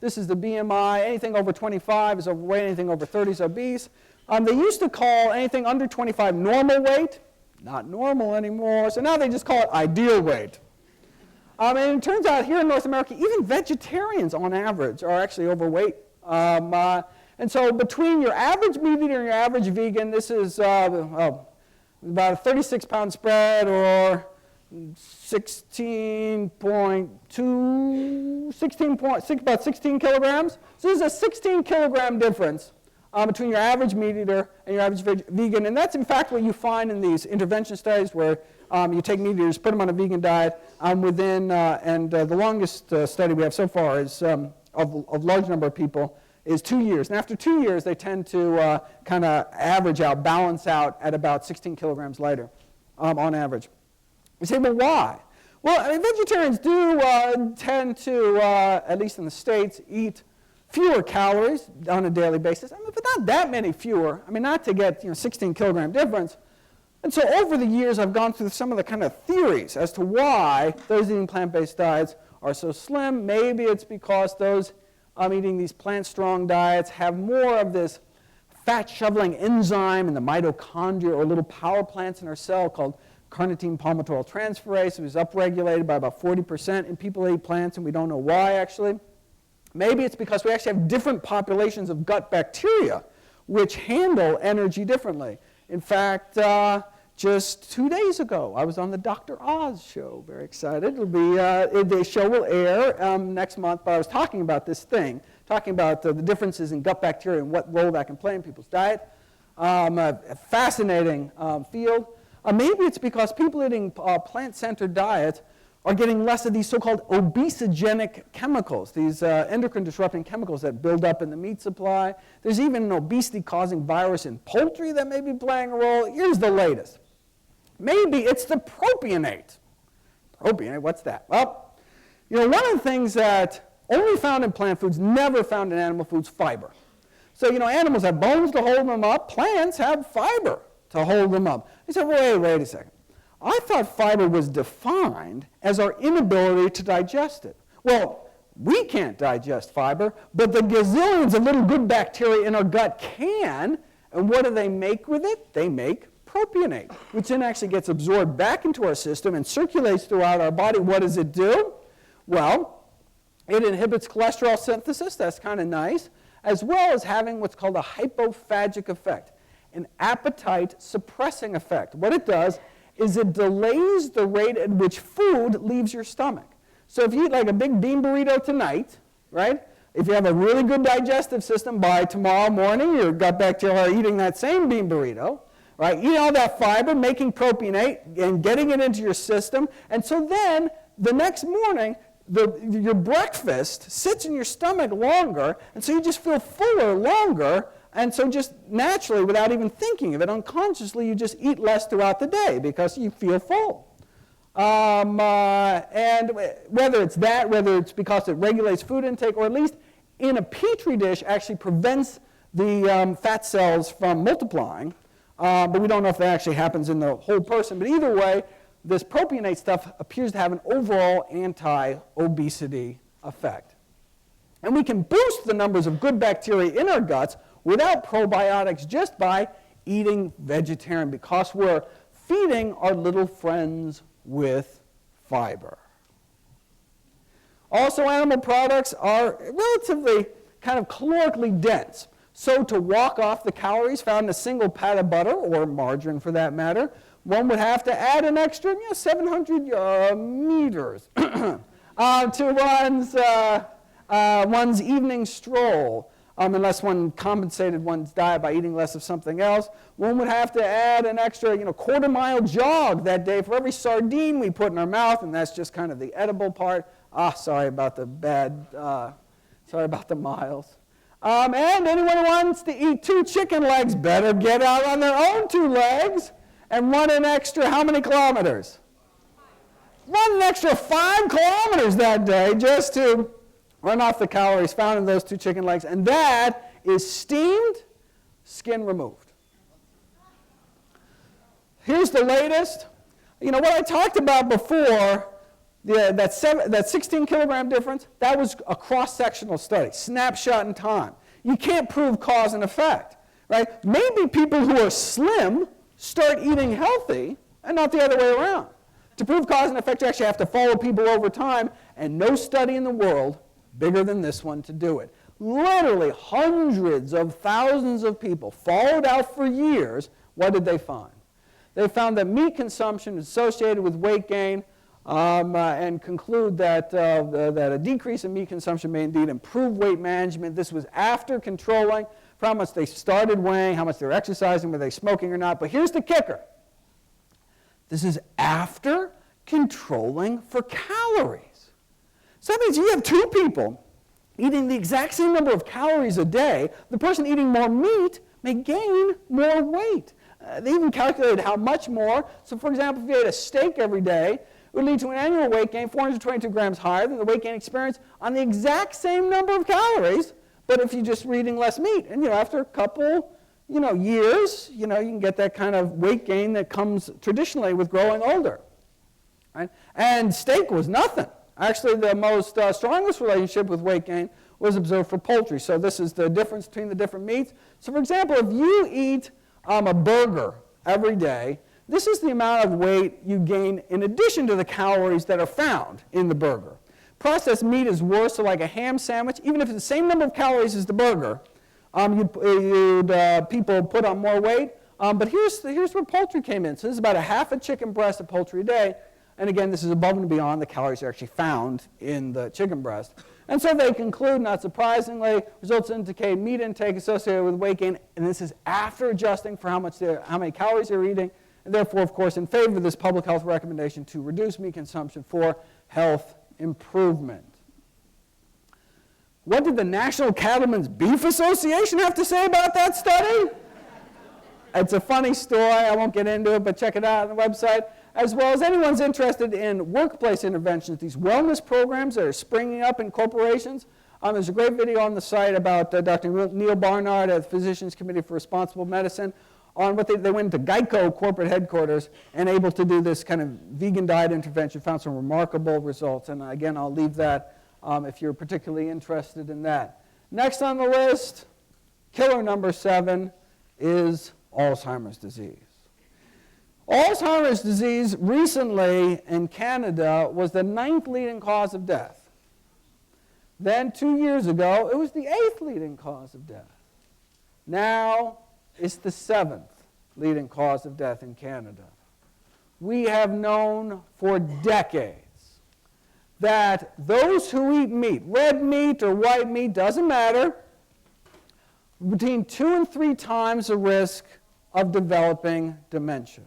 this is the BMI. Anything over 25 is overweight. Anything over 30 is obese. They used to call anything under 25 normal weight. Not normal anymore. So now they just call it ideal weight. And it turns out here in North America, even vegetarians on average are actually overweight. And so between your average meat eater and your average vegan, this is about a 36-pound spread, or about 16 kilograms. So there's a 16-kilogram difference between your average meat eater and your average vegan. And that's, in fact, what you find in these intervention studies where you take meat eaters, put them on a vegan diet, the longest study we have so far is of large number of people is 2 years. And after 2 years, they tend to kind of average out, balance out at about 16 kilograms lighter on average. You say, well, why? Well, I mean, vegetarians do tend to, at least in the States, eat fewer calories on a daily basis. I mean, but not that many fewer. I mean, not to get 16 kilogram difference. And so over the years, I've gone through some of the kind of theories as to why those eating plant-based diets are so slim. Maybe it's because those eating these plant-strong diets have more of this fat-shoveling enzyme in the mitochondria, or little power plants in our cell called carnitine palmitoyl transferase. It was upregulated by about 40% in people who eat plants, and we don't know why, actually. Maybe it's because we actually have different populations of gut bacteria which handle energy differently. In fact, just 2 days ago, I was on the Dr. Oz show. Very excited. It'll be, the show will air next month, but I was talking about this thing, talking about the differences in gut bacteria and what role that can play in people's diet. A fascinating field. Maybe it's because people eating plant-centered diets are getting less of these so-called obesogenic chemicals, these endocrine-disrupting chemicals that build up in the meat supply. There's even an obesity-causing virus in poultry that may be playing a role. Here's the latest. Maybe it's the propionate. Propionate, what's that? Well, one of the things that only found in plant foods, never found in animal foods, fiber. So, animals have bones to hold them up. Plants have fiber to hold them up. You say, wait a second. I thought fiber was defined as our inability to digest it. Well, we can't digest fiber, but the gazillions of little good bacteria in our gut can. And what do they make with it? They make propionate, which then actually gets absorbed back into our system and circulates throughout our body. What does it do? Well, it inhibits cholesterol synthesis. That's kind of nice, as well as having what's called a hypophagic effect, an appetite suppressing effect. What it does is it delays the rate at which food leaves your stomach. So if you eat like a big bean burrito tonight, right? If you have a really good digestive system, by tomorrow morning, your gut bacteria are eating that same bean burrito, right? Eating all that fiber, making propionate, and getting it into your system. And so then, the next morning, your breakfast sits in your stomach longer, and so you just feel fuller longer. And so just naturally, without even thinking of it, unconsciously, you just eat less throughout the day because you feel full. And whether it's that, whether it's because it regulates food intake, or at least in a Petri dish actually prevents the fat cells from multiplying, but we don't know if that actually happens in the whole person. But either way, this propionate stuff appears to have an overall anti-obesity effect. And we can boost the numbers of good bacteria in our guts without probiotics, just by eating vegetarian, because we're feeding our little friends with fiber. Also, animal products are relatively kind of calorically dense. So to walk off the calories found in a single pat of butter, or margarine for that matter, one would have to add an extra 700 meters to one's evening stroll. Unless one compensated one's diet by eating less of something else. One would have to add an extra, quarter-mile jog that day for every sardine we put in our mouth, and that's just kind of the edible part. Sorry about the miles. And anyone who wants to eat 2 chicken legs better get out on their own 2 legs and run an extra, how many kilometers? Run an extra 5 kilometers that day just to run off the calories found in those 2 chicken legs, and that is steamed, skin removed. Here's the latest. What I talked about before, that 16 kilogram difference, that was a cross-sectional study, snapshot in time. You can't prove cause and effect, right? Maybe people who are slim start eating healthy and not the other way around. To prove cause and effect, you actually have to follow people over time, and no study in the world bigger than this one to do it. Literally hundreds of thousands of people followed out for years. What did they find? They found that meat consumption is associated with weight gain, and conclude that a decrease in meat consumption may indeed improve weight management. This was after controlling for how much they started weighing, how much they were exercising, were they smoking or not. But here's the kicker. This is after controlling for calories. So that means you have 2 people eating the exact same number of calories a day, the person eating more meat may gain more weight. They even calculated how much more. So for example, if you ate a steak every day, it would lead to an annual weight gain 422 grams higher than the weight gain experienced on the exact same number of calories, but if you just were eating less meat. And after a couple years, you can get that kind of weight gain that comes traditionally with growing older. Right? And steak was nothing. Actually, the most strongest relationship with weight gain was observed for poultry. So this is the difference between the different meats. So for example, if you eat a burger every day, this is the amount of weight you gain in addition to the calories that are found in the burger. Processed meat is worse, so like a ham sandwich, even if it's the same number of calories as the burger, people put on more weight. But here's where poultry came in. So this is about a half a chicken breast of poultry a day. And again, this is above and beyond the calories that are actually found in the chicken breast. And so they conclude, not surprisingly, results indicate meat intake associated with weight gain, and this is after adjusting for how many calories they're eating, and therefore, of course, in favor of this public health recommendation to reduce meat consumption for health improvement. What did the National Cattlemen's Beef Association have to say about that study? It's a funny story. I won't get into it, but check it out on the website. As well as anyone's interested in workplace interventions, these wellness programs that are springing up in corporations. There's a great video on the site about Dr. Neil Barnard at the Physicians Committee for Responsible Medicine on what they went to Geico corporate headquarters and able to do this kind of vegan diet intervention, found some remarkable results. And again, I'll leave that if you're particularly interested in that. Next on the list, killer number 7 is Alzheimer's disease. Alzheimer's disease recently in Canada was the 9th leading cause of death. Then 2 years ago, it was the 8th leading cause of death. Now it's the 7th leading cause of death in Canada. We have known for decades that those who eat meat, red meat or white meat, doesn't matter, between 2 and 3 times the risk of developing dementia.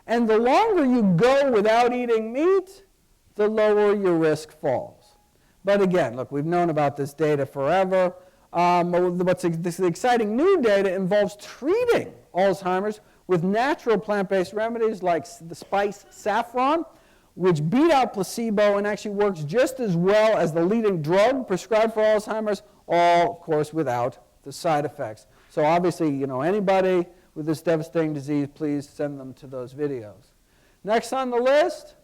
And the longer you go without eating meat, the lower your risk falls. But again, look, we've known about this data forever. This exciting new data involves treating Alzheimer's with natural plant-based remedies like the spice saffron, which beat out placebo and actually works just as well as the leading drug prescribed for Alzheimer's, all, of course, without the side effects. So obviously, anybody with this devastating disease, please send them to those videos. Next on the list,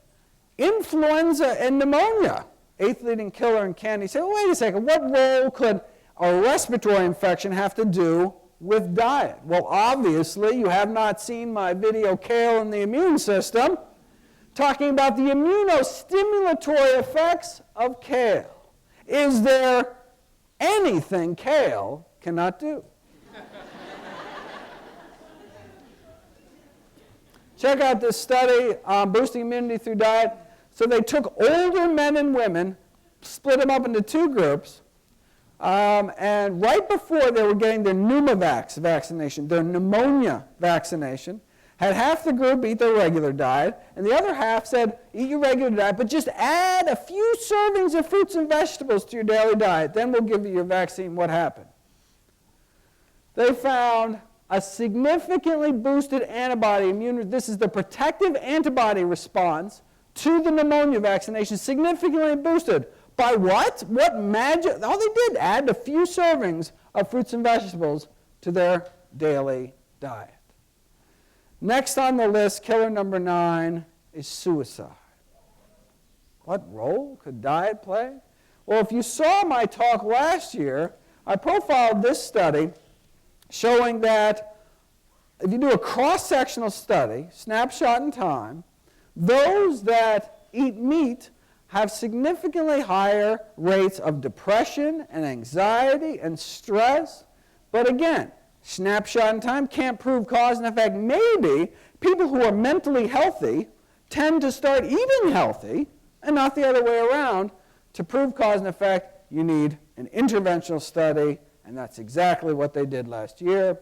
influenza and pneumonia, 8th leading killer in Canada. You say, well, wait a second, what role could a respiratory infection have to do with diet? Well, obviously, you have not seen my video, Kale and the Immune System, talking about the immunostimulatory effects of kale. Is there anything kale cannot do? Check out this study on boosting immunity through diet. So they took older men and women, split them up into 2 groups, and right before they were getting their pneumovax vaccination, their pneumonia vaccination, had half the group eat their regular diet, and the other half said, eat your regular diet, but just add a few servings of fruits and vegetables to your daily diet. Then we'll give you your vaccine. What happened? They found a significantly boosted antibody this is the protective antibody response to the pneumonia vaccination, significantly boosted. By what? What magic? All they did, add a few servings of fruits and vegetables to their daily diet. Next on the list, killer number 9, is suicide. What role could diet play? Well, if you saw my talk last year, I profiled this study showing that if you do a cross-sectional study, snapshot in time, those that eat meat have significantly higher rates of depression and anxiety and stress. But again, snapshot in time can't prove cause and effect. Maybe people who are mentally healthy tend to start eating healthy and not the other way around. To prove cause and effect, you need an interventional study, and that's exactly what they did last year.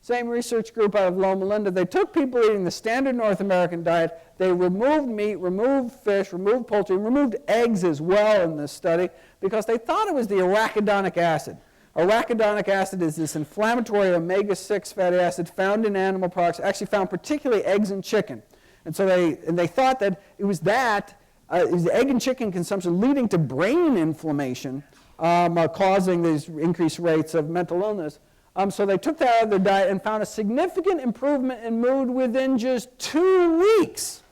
Same research group out of Loma Linda. They took people eating the standard North American diet. They removed meat, removed fish, removed poultry, removed eggs as well in this study because they thought it was the arachidonic acid. Arachidonic acid is this inflammatory omega-6 fatty acid found in animal products, actually found particularly eggs and chicken. And so they thought that it was the egg and chicken consumption leading to brain inflammation, causing these increased rates of mental illness. So they took that out of their diet and found a significant improvement in mood within just 2 weeks.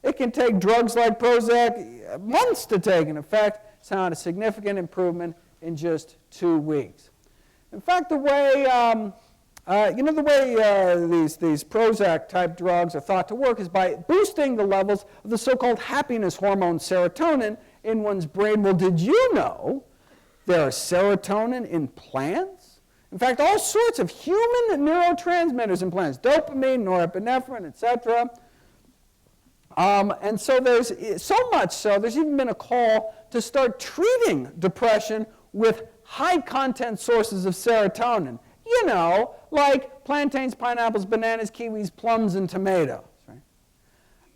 It can take drugs like Prozac months to take, and in fact, found a significant improvement in just 2 weeks. In fact, the way these Prozac-type drugs are thought to work is by boosting the levels of the so-called happiness hormone serotonin in one's brain. Well, did you know there is serotonin in plants? In fact, all sorts of human neurotransmitters in plants, dopamine, norepinephrine, etc. And so there's so much so, there's even been a call to start treating depression with high-content sources of serotonin. You know, like plantains, pineapples, bananas, kiwis, plums, and tomatoes. Right?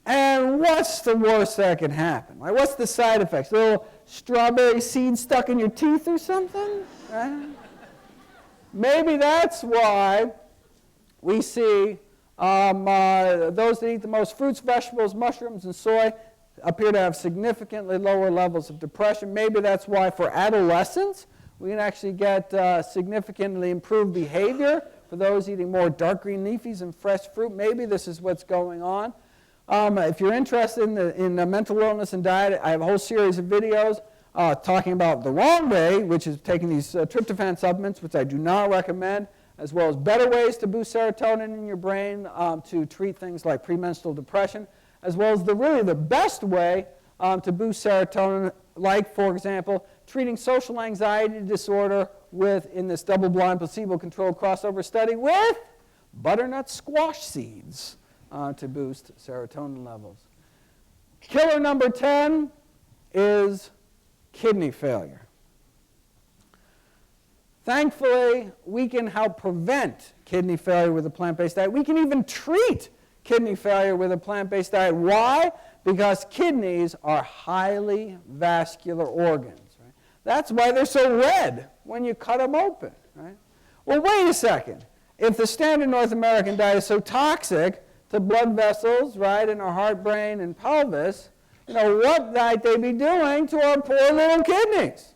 And what's the worst that can happen? Like, what's the side effects? A little strawberry seed stuck in your teeth or something? Right? Maybe that's why we see those that eat the most fruits, vegetables, mushrooms, and soy appear to have significantly lower levels of depression. Maybe that's why for adolescents, we can actually get significantly improved behavior for those eating more dark green leafies and fresh fruit. Maybe this is what's going on. If you're interested in mental illness and diet, I have a whole series of videos talking about the wrong way, which is taking these tryptophan supplements, which I do not recommend, as well as better ways to boost serotonin in your brain to treat things like premenstrual depression, as well as the best way to boost serotonin, like, for example, treating social anxiety disorder in this double-blind, placebo-controlled crossover study with butternut squash seeds to boost serotonin levels. Killer number 10 is kidney failure. Thankfully, we can help prevent kidney failure with a plant-based diet. We can even treat kidney failure with a plant-based diet. Why? Because kidneys are highly vascular organs. Right? That's why they're so red when you cut them open. Right? Well, wait a second. If the standard North American diet is so toxic to blood vessels, right, in our heart, brain, and pelvis, what might they be doing to our poor little kidneys?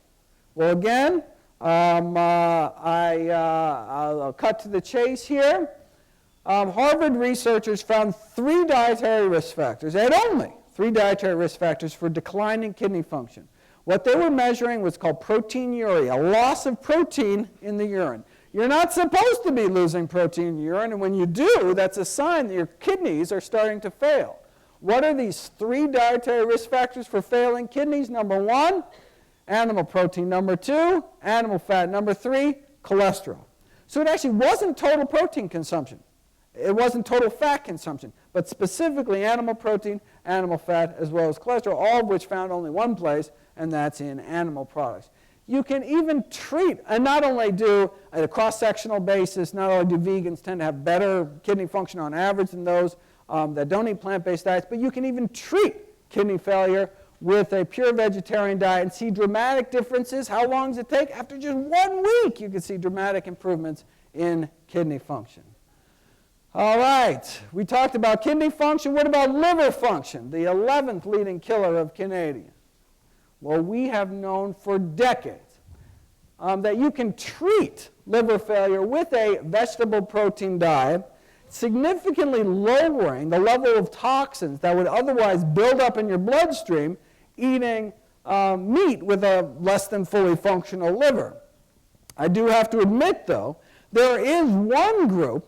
Well, again, I'll cut to the chase here. Harvard researchers found 3 dietary risk factors, and only 3 dietary risk factors for declining kidney function. What they were measuring was called proteinuria, a loss of protein in the urine. You're not supposed to be losing protein in your urine, and when you do, that's a sign that your kidneys are starting to fail. What are these 3 dietary risk factors for failing kidneys? Number 1, animal protein. Number 2, animal fat. Number 3, cholesterol. So it actually wasn't total protein consumption. It wasn't total fat consumption, but specifically animal protein, animal fat, as well as cholesterol, all of which found only one place, and that's in animal products. You can even treat, and not only do, at a cross-sectional basis, not only do vegans tend to have better kidney function on average than those that don't eat plant-based diets, but you can even treat kidney failure with a pure vegetarian diet and see dramatic differences. How long does it take? After just 1 week, you can see dramatic improvements in kidney function. All right, we talked about kidney function. What about liver function, the 11th leading killer of Canadians? Well, we have known for decades that you can treat liver failure with a vegetable protein diet, significantly lowering the level of toxins that would otherwise build up in your bloodstream eating meat with a less than fully functional liver. I do have to admit, though, there is one group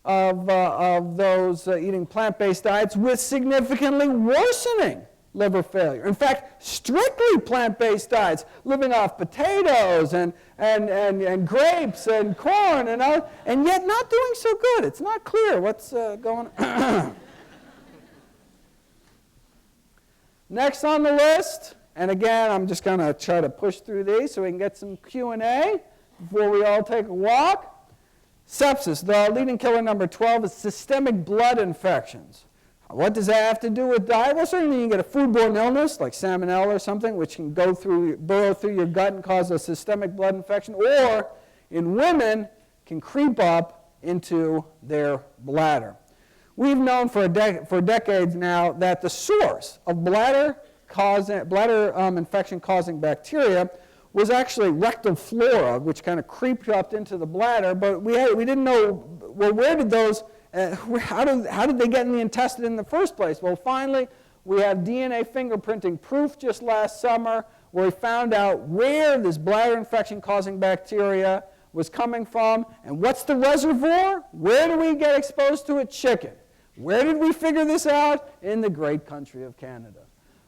of those eating plant-based diets with significantly worsening liver failure. In fact, strictly plant-based diets, living off potatoes and grapes and corn and yet not doing so good. It's not clear what's going on. Next on the list, and again, I'm just going to try to push through these so we can get some Q&A before we all take a walk. Sepsis, the leading killer number 12 is systemic blood infections. What does that have to do with diet? Well, certainly you can get a foodborne illness like salmonella or something, which can burrow through your gut and cause a systemic blood infection, or in women can creep up into their bladder. We've known for decades now that the source of bladder infection causing bacteria was actually rectal flora, which kind of creeped up into the bladder, but we didn't know, well, where did those, how did they get in the intestine in the first place? Well, finally, we have DNA fingerprinting proof just last summer where we found out where this bladder infection causing bacteria was coming from, and what's the reservoir? Where do we get exposed to it? Chicken. Where did we figure this out? In the great country of Canada.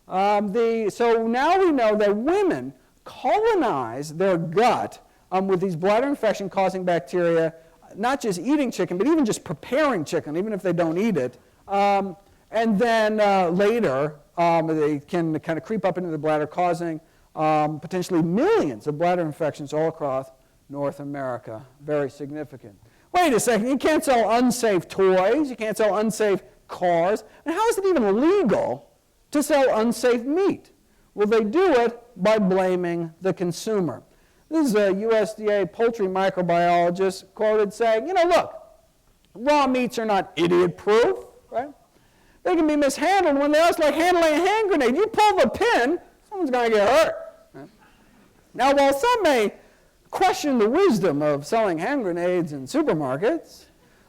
So now we know that women colonize their gut with these bladder infection causing bacteria, not just eating chicken, but even just preparing chicken, even if they don't eat it. And then later, they can kind of creep up into the bladder, causing potentially millions of bladder infections all across North America. Very significant. Wait a second, you can't sell unsafe toys, you can't sell unsafe cars, and how is it even legal to sell unsafe meat? Well, they do it by blaming the consumer. This is a USDA poultry microbiologist quoted saying, look, raw meats are not idiot-proof, right? They can be mishandled when they're just like handling a hand grenade. You pull the pin, someone's going to get hurt. Right? Now, while some may question the wisdom of selling hand grenades in supermarkets,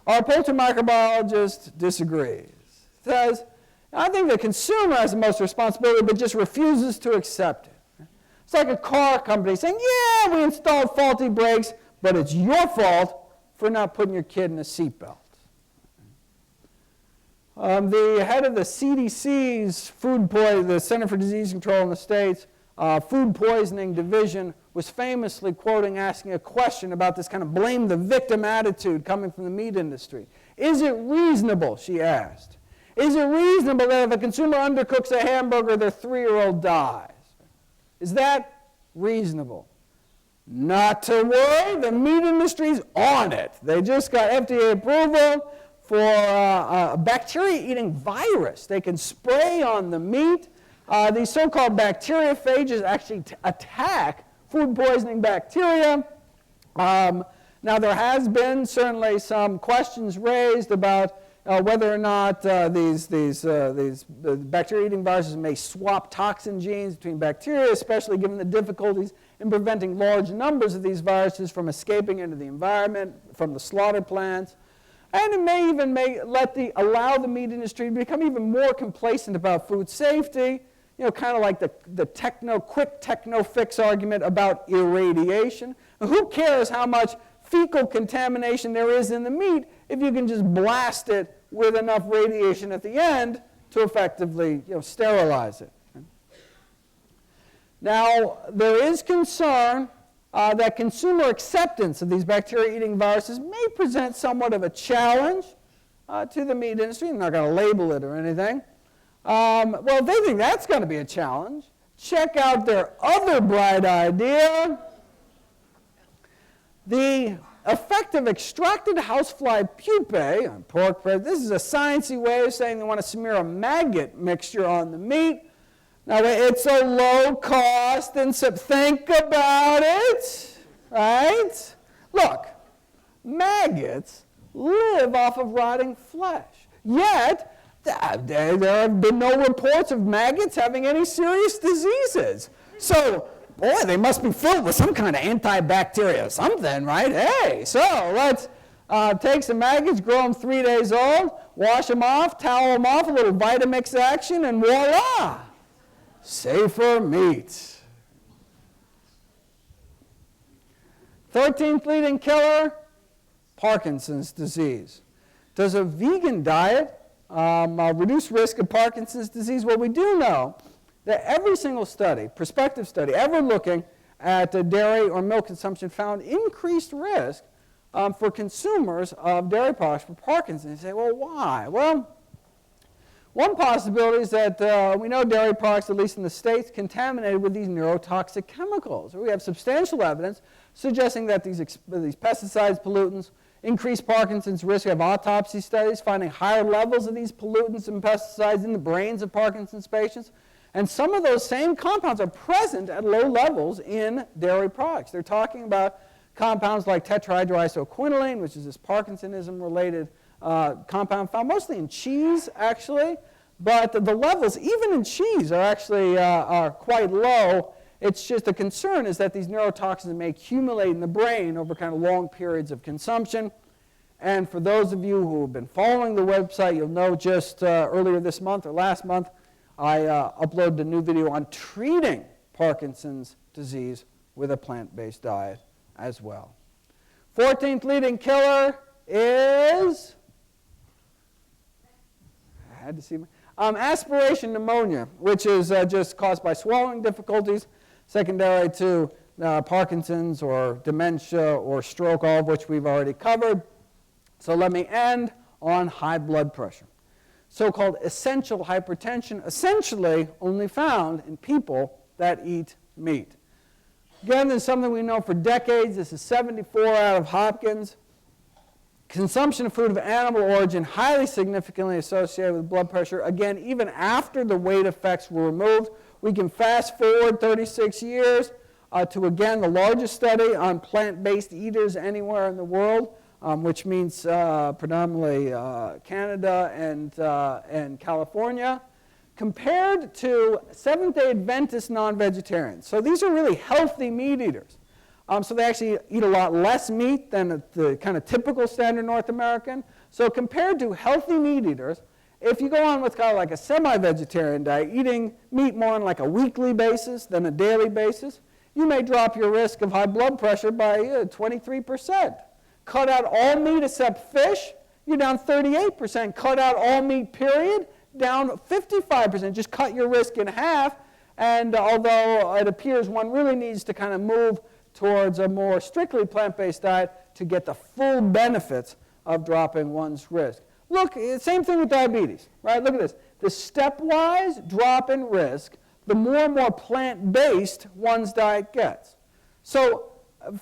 our poultry microbiologist disagrees. Says, I think the consumer has the most responsibility, but just refuses to accept it. It's like a car company saying, yeah, we installed faulty brakes, but it's your fault for not putting your kid in a seatbelt. The head of the CDC's the Center for Disease Control in the States, food poisoning division, was famously asking a question about this kind of blame the victim attitude coming from the meat industry. Is it reasonable, she asked, is it reasonable that if a consumer undercooks a hamburger, their 3-year-old dies? Is that reasonable? Not to worry, the meat industry's on it. They just got FDA approval for a bacteria-eating virus. They can spray on the meat. These so-called bacteriophages actually attack food poisoning bacteria. Now, there has been certainly some questions raised about whether or not these bacteria-eating viruses may swap toxin genes between bacteria, especially given the difficulties in preventing large numbers of these viruses from escaping into the environment from the slaughter plants. And it may even allow the meat industry to become even more complacent about food safety, kind of like the quick techno fix argument about irradiation. Who cares how much fecal contamination there is in the meat if you can just blast it with enough radiation at the end to effectively sterilize it. Now, there is concern that consumer acceptance of these bacteria-eating viruses may present somewhat of a challenge to the meat industry. I'm not going to label it or anything. Well, if they think that's going to be a challenge, check out their other bright idea. The effect of extracted housefly pupae on pork breast. This is a sciencey way of saying they want to smear a maggot mixture on the meat. Now, it's a low cost, and so think about it, right? Look, maggots live off of rotting flesh. Yet, there have been no reports of maggots having any serious diseases. So, boy, they must be filled with some kind of antibacterial something, right? Hey, so let's take some maggots, grow them 3 days old, wash them off, towel them off, a little Vitamix action, and voila, safer meat. 13th leading killer, Parkinson's disease. Does a vegan diet reduce risk of Parkinson's disease? Well, we do know that every single study, prospective study, ever looking at dairy or milk consumption found increased risk for consumers of dairy products for Parkinson's. You say, well, why? Well, one possibility is that we know dairy products, at least in the States, contaminated with these neurotoxic chemicals. We have substantial evidence suggesting that these pesticides, pollutants, increased Parkinson's risk. We have autopsy studies finding higher levels of these pollutants and pesticides in the brains of Parkinson's patients. And some of those same compounds are present at low levels in dairy products. They're talking about compounds like tetrahydroisoquinoline, which is this Parkinsonism-related compound found mostly in cheese, actually. But the levels, even in cheese, are actually are quite low. It's just the concern is that these neurotoxins may accumulate in the brain over kind of long periods of consumption. And for those of you who have been following the website, you'll know just earlier this month or last month, I uploaded a new video on treating Parkinson's disease with a plant-based diet as well. 14th leading killer is, I had to see, aspiration pneumonia, which is just caused by swallowing difficulties, secondary to Parkinson's or dementia or stroke, all of which we've already covered. So let me end on high blood pressure. So-called essential hypertension, essentially only found in people that eat meat. Again, this is something we know for decades. This is 74 out of Hopkins. Consumption of food of animal origin highly significantly associated with blood pressure. Again, even after the weight effects were removed, we can fast forward 36 years to, again, the largest study on plant-based eaters anywhere in the world, which means predominantly Canada and California, compared to Seventh-day Adventist non-vegetarians. So these are really healthy meat eaters. So they actually eat a lot less meat than the kind of typical standard North American. So compared to healthy meat eaters, if you go on with kind of like a semi-vegetarian diet, eating meat more on like a weekly basis than a daily basis, you may drop your risk of high blood pressure by 23%. Cut out all meat except fish, you're down 38%. Cut out all meat, period, down 55%. Just cut your risk in half. And although it appears one really needs to kind of move towards a more strictly plant-based diet to get the full benefits of dropping one's risk. Look, same thing with diabetes, right? Look at this. The stepwise drop in risk, the more and more plant-based one's diet gets. So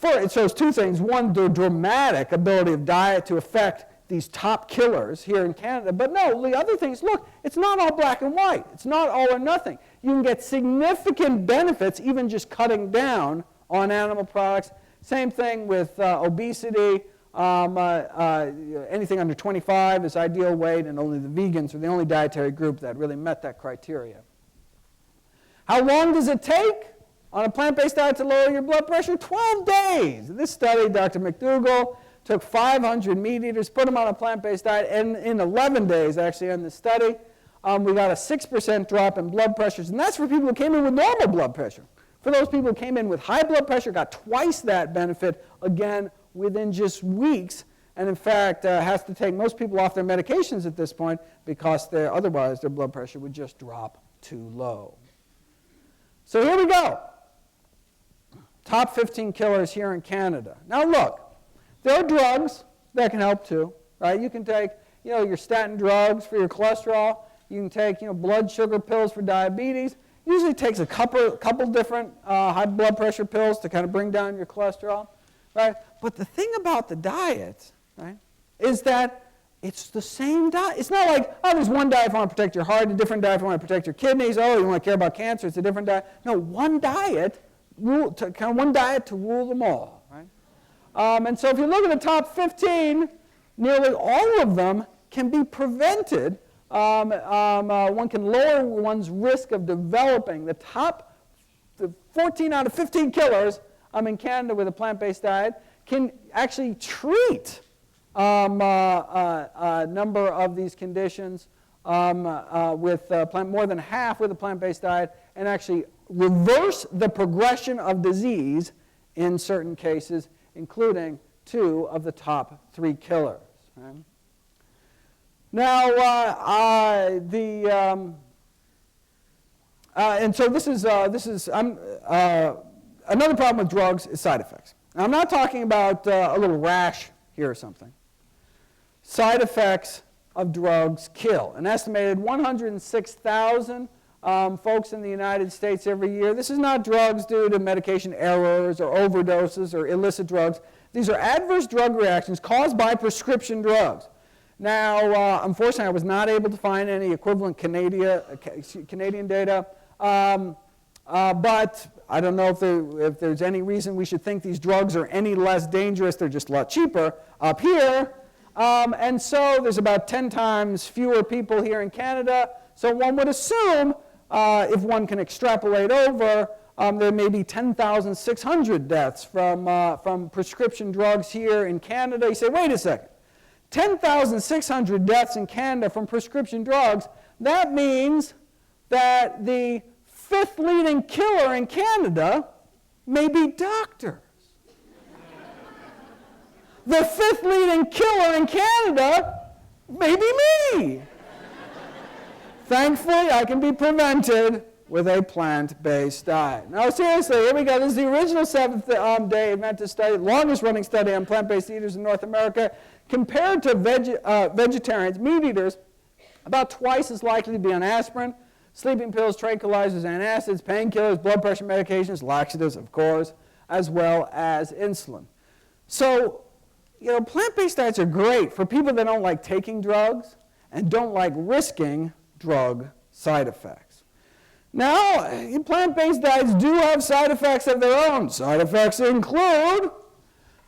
it shows two things. One, the dramatic ability of diet to affect these top killers here in Canada. But no, the other thing is, look, it's not all black and white. It's not all or nothing. You can get significant benefits even just cutting down on animal products. Same thing with obesity. Anything under 25 is ideal weight, and only the vegans are the only dietary group that really met that criteria. How long does it take on a plant-based diet to lower your blood pressure? 12 days. This study, Dr. McDougall took 500 meat eaters, put them on a plant-based diet, and in 11 days, actually, in the study, we got a 6% drop in blood pressures, and that's for people who came in with normal blood pressure. For those people who came in with high blood pressure, got twice that benefit, again, within just weeks, and in fact, has to take most people off their medications at this point because otherwise their blood pressure would just drop too low. So here we go. Top 15 killers here in Canada. Now look, there are drugs that can help too, right? You can take, your statin drugs for your cholesterol. You can take, blood sugar pills for diabetes. Usually takes a couple different high blood pressure pills to kind of bring down your cholesterol, right? But the thing about the diet, right, is that it's the same diet. It's not like, there's one diet if you want to protect your heart, a different diet if you want to protect your kidneys. Oh, you want to care about cancer, it's a different diet. No, one diet to rule them all, right? And so if you look at the top 15, nearly all of them can be prevented. One can lower one's risk of developing the 14 out of 15 killers in Canada with a plant-based diet can actually treat a number of these conditions with more than half with a plant-based diet, and actually reverse the progression of disease in certain cases, including 2 of the top 3 killers. Right? Now, and so this is another problem with drugs is side effects. Now, I'm not talking about a little rash here or something. Side effects of drugs kill. An estimated 106,000 folks in the United States every year. This is not drugs due to medication errors or overdoses or illicit drugs. These are adverse drug reactions caused by prescription drugs. Now, unfortunately, I was not able to find any equivalent Canadian data, but I don't know if there's any reason we should think these drugs are any less dangerous. They're just a lot cheaper up here. And so there's about 10 times fewer people here in Canada. So one would assume, if one can extrapolate over, there may be 10,600 deaths from prescription drugs here in Canada. You say, wait a second. 10,600 deaths in Canada from prescription drugs, that means that the 5th leading killer in Canada may be doctors. The 5th leading killer in Canada may be me. Thankfully, I can be prevented with a plant-based diet. Now, seriously, here we go. This is the original Seventh-day Adventist study, longest running study on plant-based eaters in North America. Compared to vegetarians, meat eaters, about twice as likely to be on aspirin, sleeping pills, tranquilizers, antacids, painkillers, blood pressure medications, laxatives, of course, as well as insulin. So, plant-based diets are great for people that don't like taking drugs and don't like risking drug side effects. Now, plant-based diets do have side effects of their own. Side effects include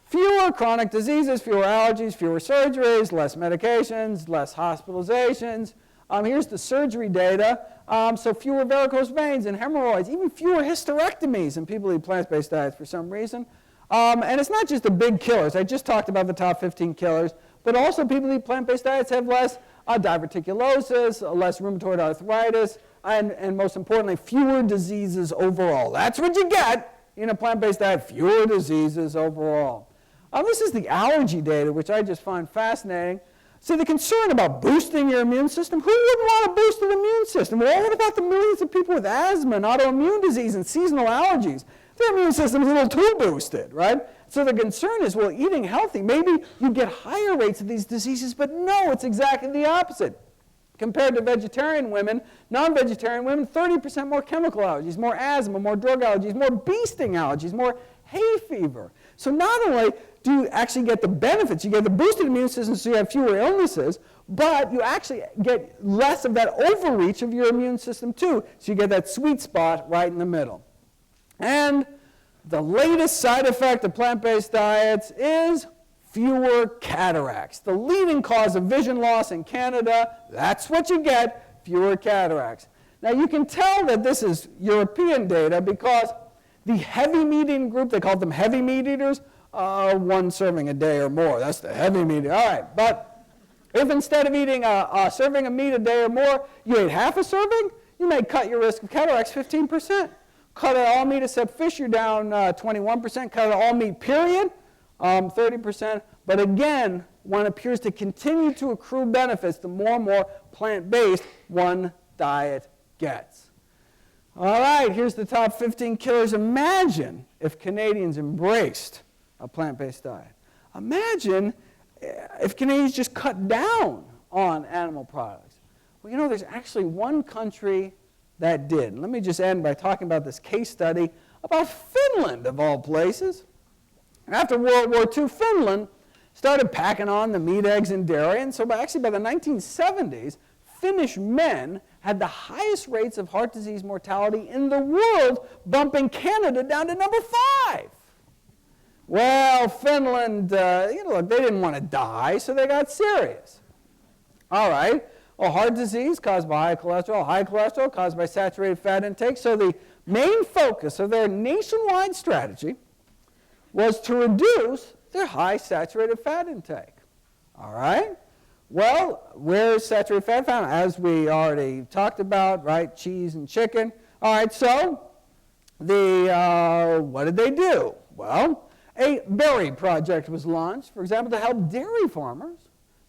fewer chronic diseases, fewer allergies, fewer surgeries, less medications, less hospitalizations. Here's the surgery data. So fewer varicose veins and hemorrhoids, even fewer hysterectomies in people who eat plant-based diets for some reason. And it's not just the big killers. I just talked about the top 15 killers, but also people who eat plant-based diets have less diverticulosis, less rheumatoid arthritis, and most importantly, fewer diseases overall. That's what you get in a plant-based diet, fewer diseases overall. This is the allergy data, which I just find fascinating. So the concern about boosting your immune system, who wouldn't want to boost an immune system? Well, what about the millions of people with asthma and autoimmune disease and seasonal allergies? Their immune system is a little too boosted, right? So the concern is, well, eating healthy, maybe you get higher rates of these diseases, but no, it's exactly the opposite. Compared to vegetarian women, non-vegetarian women, 30% more chemical allergies, more asthma, more drug allergies, more bee sting allergies, more hay fever. So not only do you actually get the benefits, you get the boosted immune system so you have fewer illnesses, but you actually get less of that overreach of your immune system too. So you get that sweet spot right in the middle. And the latest side effect of plant-based diets is fewer cataracts. The leading cause of vision loss in Canada, that's what you get, fewer cataracts. Now you can tell that this is European data because the heavy meat eating group, they called them heavy meat eaters, 1 serving a day or more. That's the heavy meat. All right, but if instead of eating a serving of meat a day or more, you ate half a serving, you may cut your risk of cataracts 15%. Cut out all meat except fish, you're down 21%. Cut out all meat, period, 30%. But again, one appears to continue to accrue benefits the more and more plant-based one diet gets. All right, here's the top 15 killers. Imagine if Canadians embraced a plant-based diet. Imagine if Canadians just cut down on animal products. Well, there's actually one country that did. Let me just end by talking about this case study about Finland, of all places. After World War II, Finland started packing on the meat, eggs, and dairy, and so actually by the 1970s, Finnish men had the highest rates of heart disease mortality in the world, bumping Canada down to number 5. Well, Finland, look, they didn't want to die, so they got serious. All right. Well, heart disease caused by high cholesterol caused by saturated fat intake. So the main focus of their nationwide strategy was to reduce their high saturated fat intake. All right? Well, where's saturated fat found? As we already talked about, right? Cheese and chicken. All right, so what did they do? Well, a berry project was launched, for example, to help dairy farmers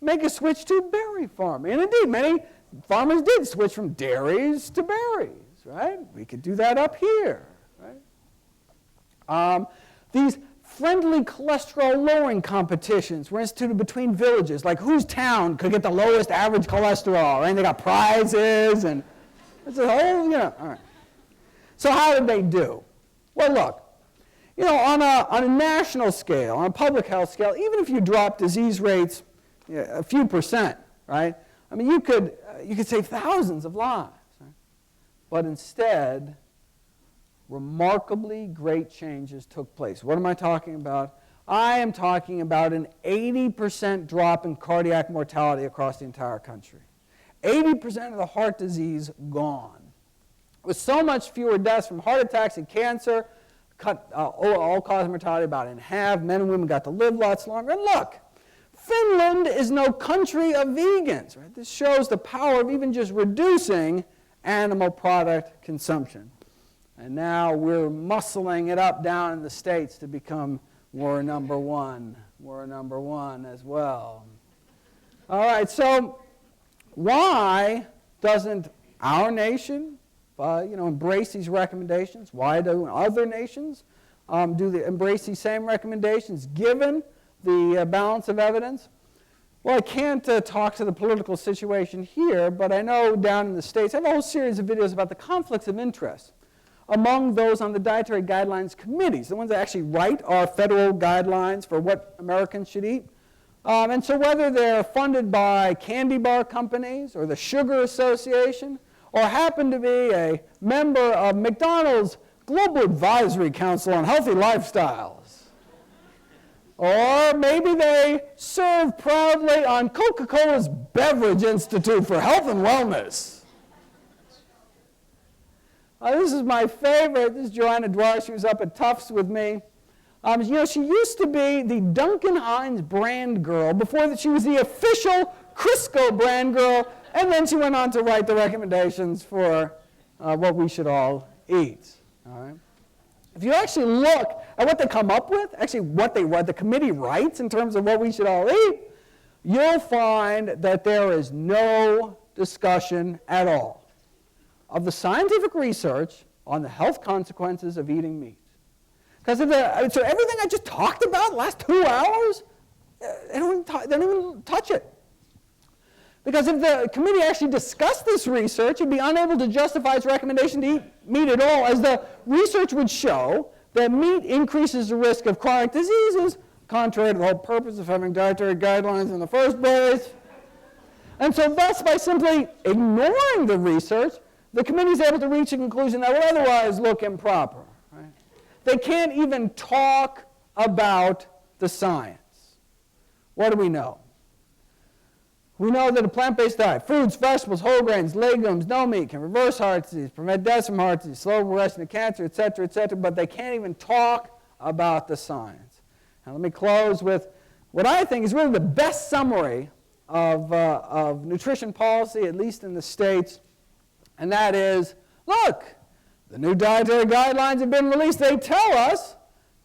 make a switch to berry farming. And indeed, many farmers did switch from dairies to berries, right? We could do that up here, right? These friendly cholesterol-lowering competitions were instituted between villages, like whose town could get the lowest average cholesterol, right? And they got prizes, and it's a whole, all right. So how did they do? Well, look, You know, on a national scale, on a public health scale, even if you drop disease rates a few percent, right? I mean, you could save thousands of lives. Right? But instead, remarkably great changes took place. What am I talking about? I am talking about an 80% drop in cardiac mortality across the entire country. 80% of the heart disease gone. With so much fewer deaths from heart attacks and cancer, cut all-cause mortality about in half. Men and women got to live lots longer. And look, Finland is no country of vegans. Right? This shows the power of even just reducing animal product consumption. And now we're muscling it up down in the States to become we're number one. We're number one as well. All right, so why doesn't our nation embrace these recommendations? Why do other nations embrace these same recommendations given the balance of evidence? Well, I can't talk to the political situation here, but I know down in the States, I have a whole series of videos about the conflicts of interest among those on the dietary guidelines committees, the ones that actually write our federal guidelines for what Americans should eat. And so whether they're funded by candy bar companies or the Sugar Association, or happen to be a member of McDonald's Global Advisory Council on Healthy Lifestyles. Or maybe they serve proudly on Coca-Cola's Beverage Institute for Health and Wellness. This is my favorite. This is Joanna Dwyer. She was up at Tufts with me. She used to be the Duncan Hines brand girl before that she was the official Crisco brand girl. And then she went on to write the recommendations for what we should all eat. All right? If you actually look at what they come up with, actually what the committee writes in terms of what we should all eat, you'll find that there is no discussion at all of the scientific research on the health consequences of eating meat. Because so everything I just talked about the last 2 hours, they don't even touch it. Because if the committee actually discussed this research, it'd be unable to justify its recommendation to eat meat at all, as the research would show that meat increases the risk of chronic diseases, contrary to the whole purpose of having dietary guidelines in the first place. And so thus, by simply ignoring the research, the committee is able to reach a conclusion that would otherwise look improper. Right? They can't even talk about the science. What do we know? We know that a plant-based diet, fruits, vegetables, whole grains, legumes, no meat, can reverse heart disease, prevent deaths from heart disease, slow progression of cancer, et cetera, but they can't even talk about the science. Now let me close with what I think is really the best summary of nutrition policy, at least in the States, and that is, look, the new dietary guidelines have been released. They tell us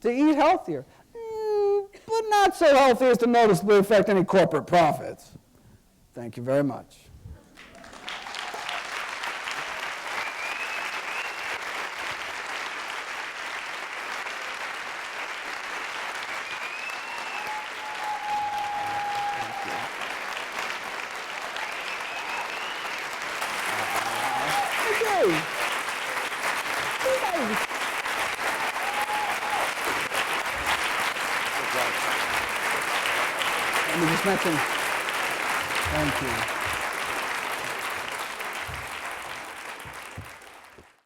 to eat healthier, but not so healthy as to noticeably affect any corporate profits. Thank you very much. Let me just mention, thank you.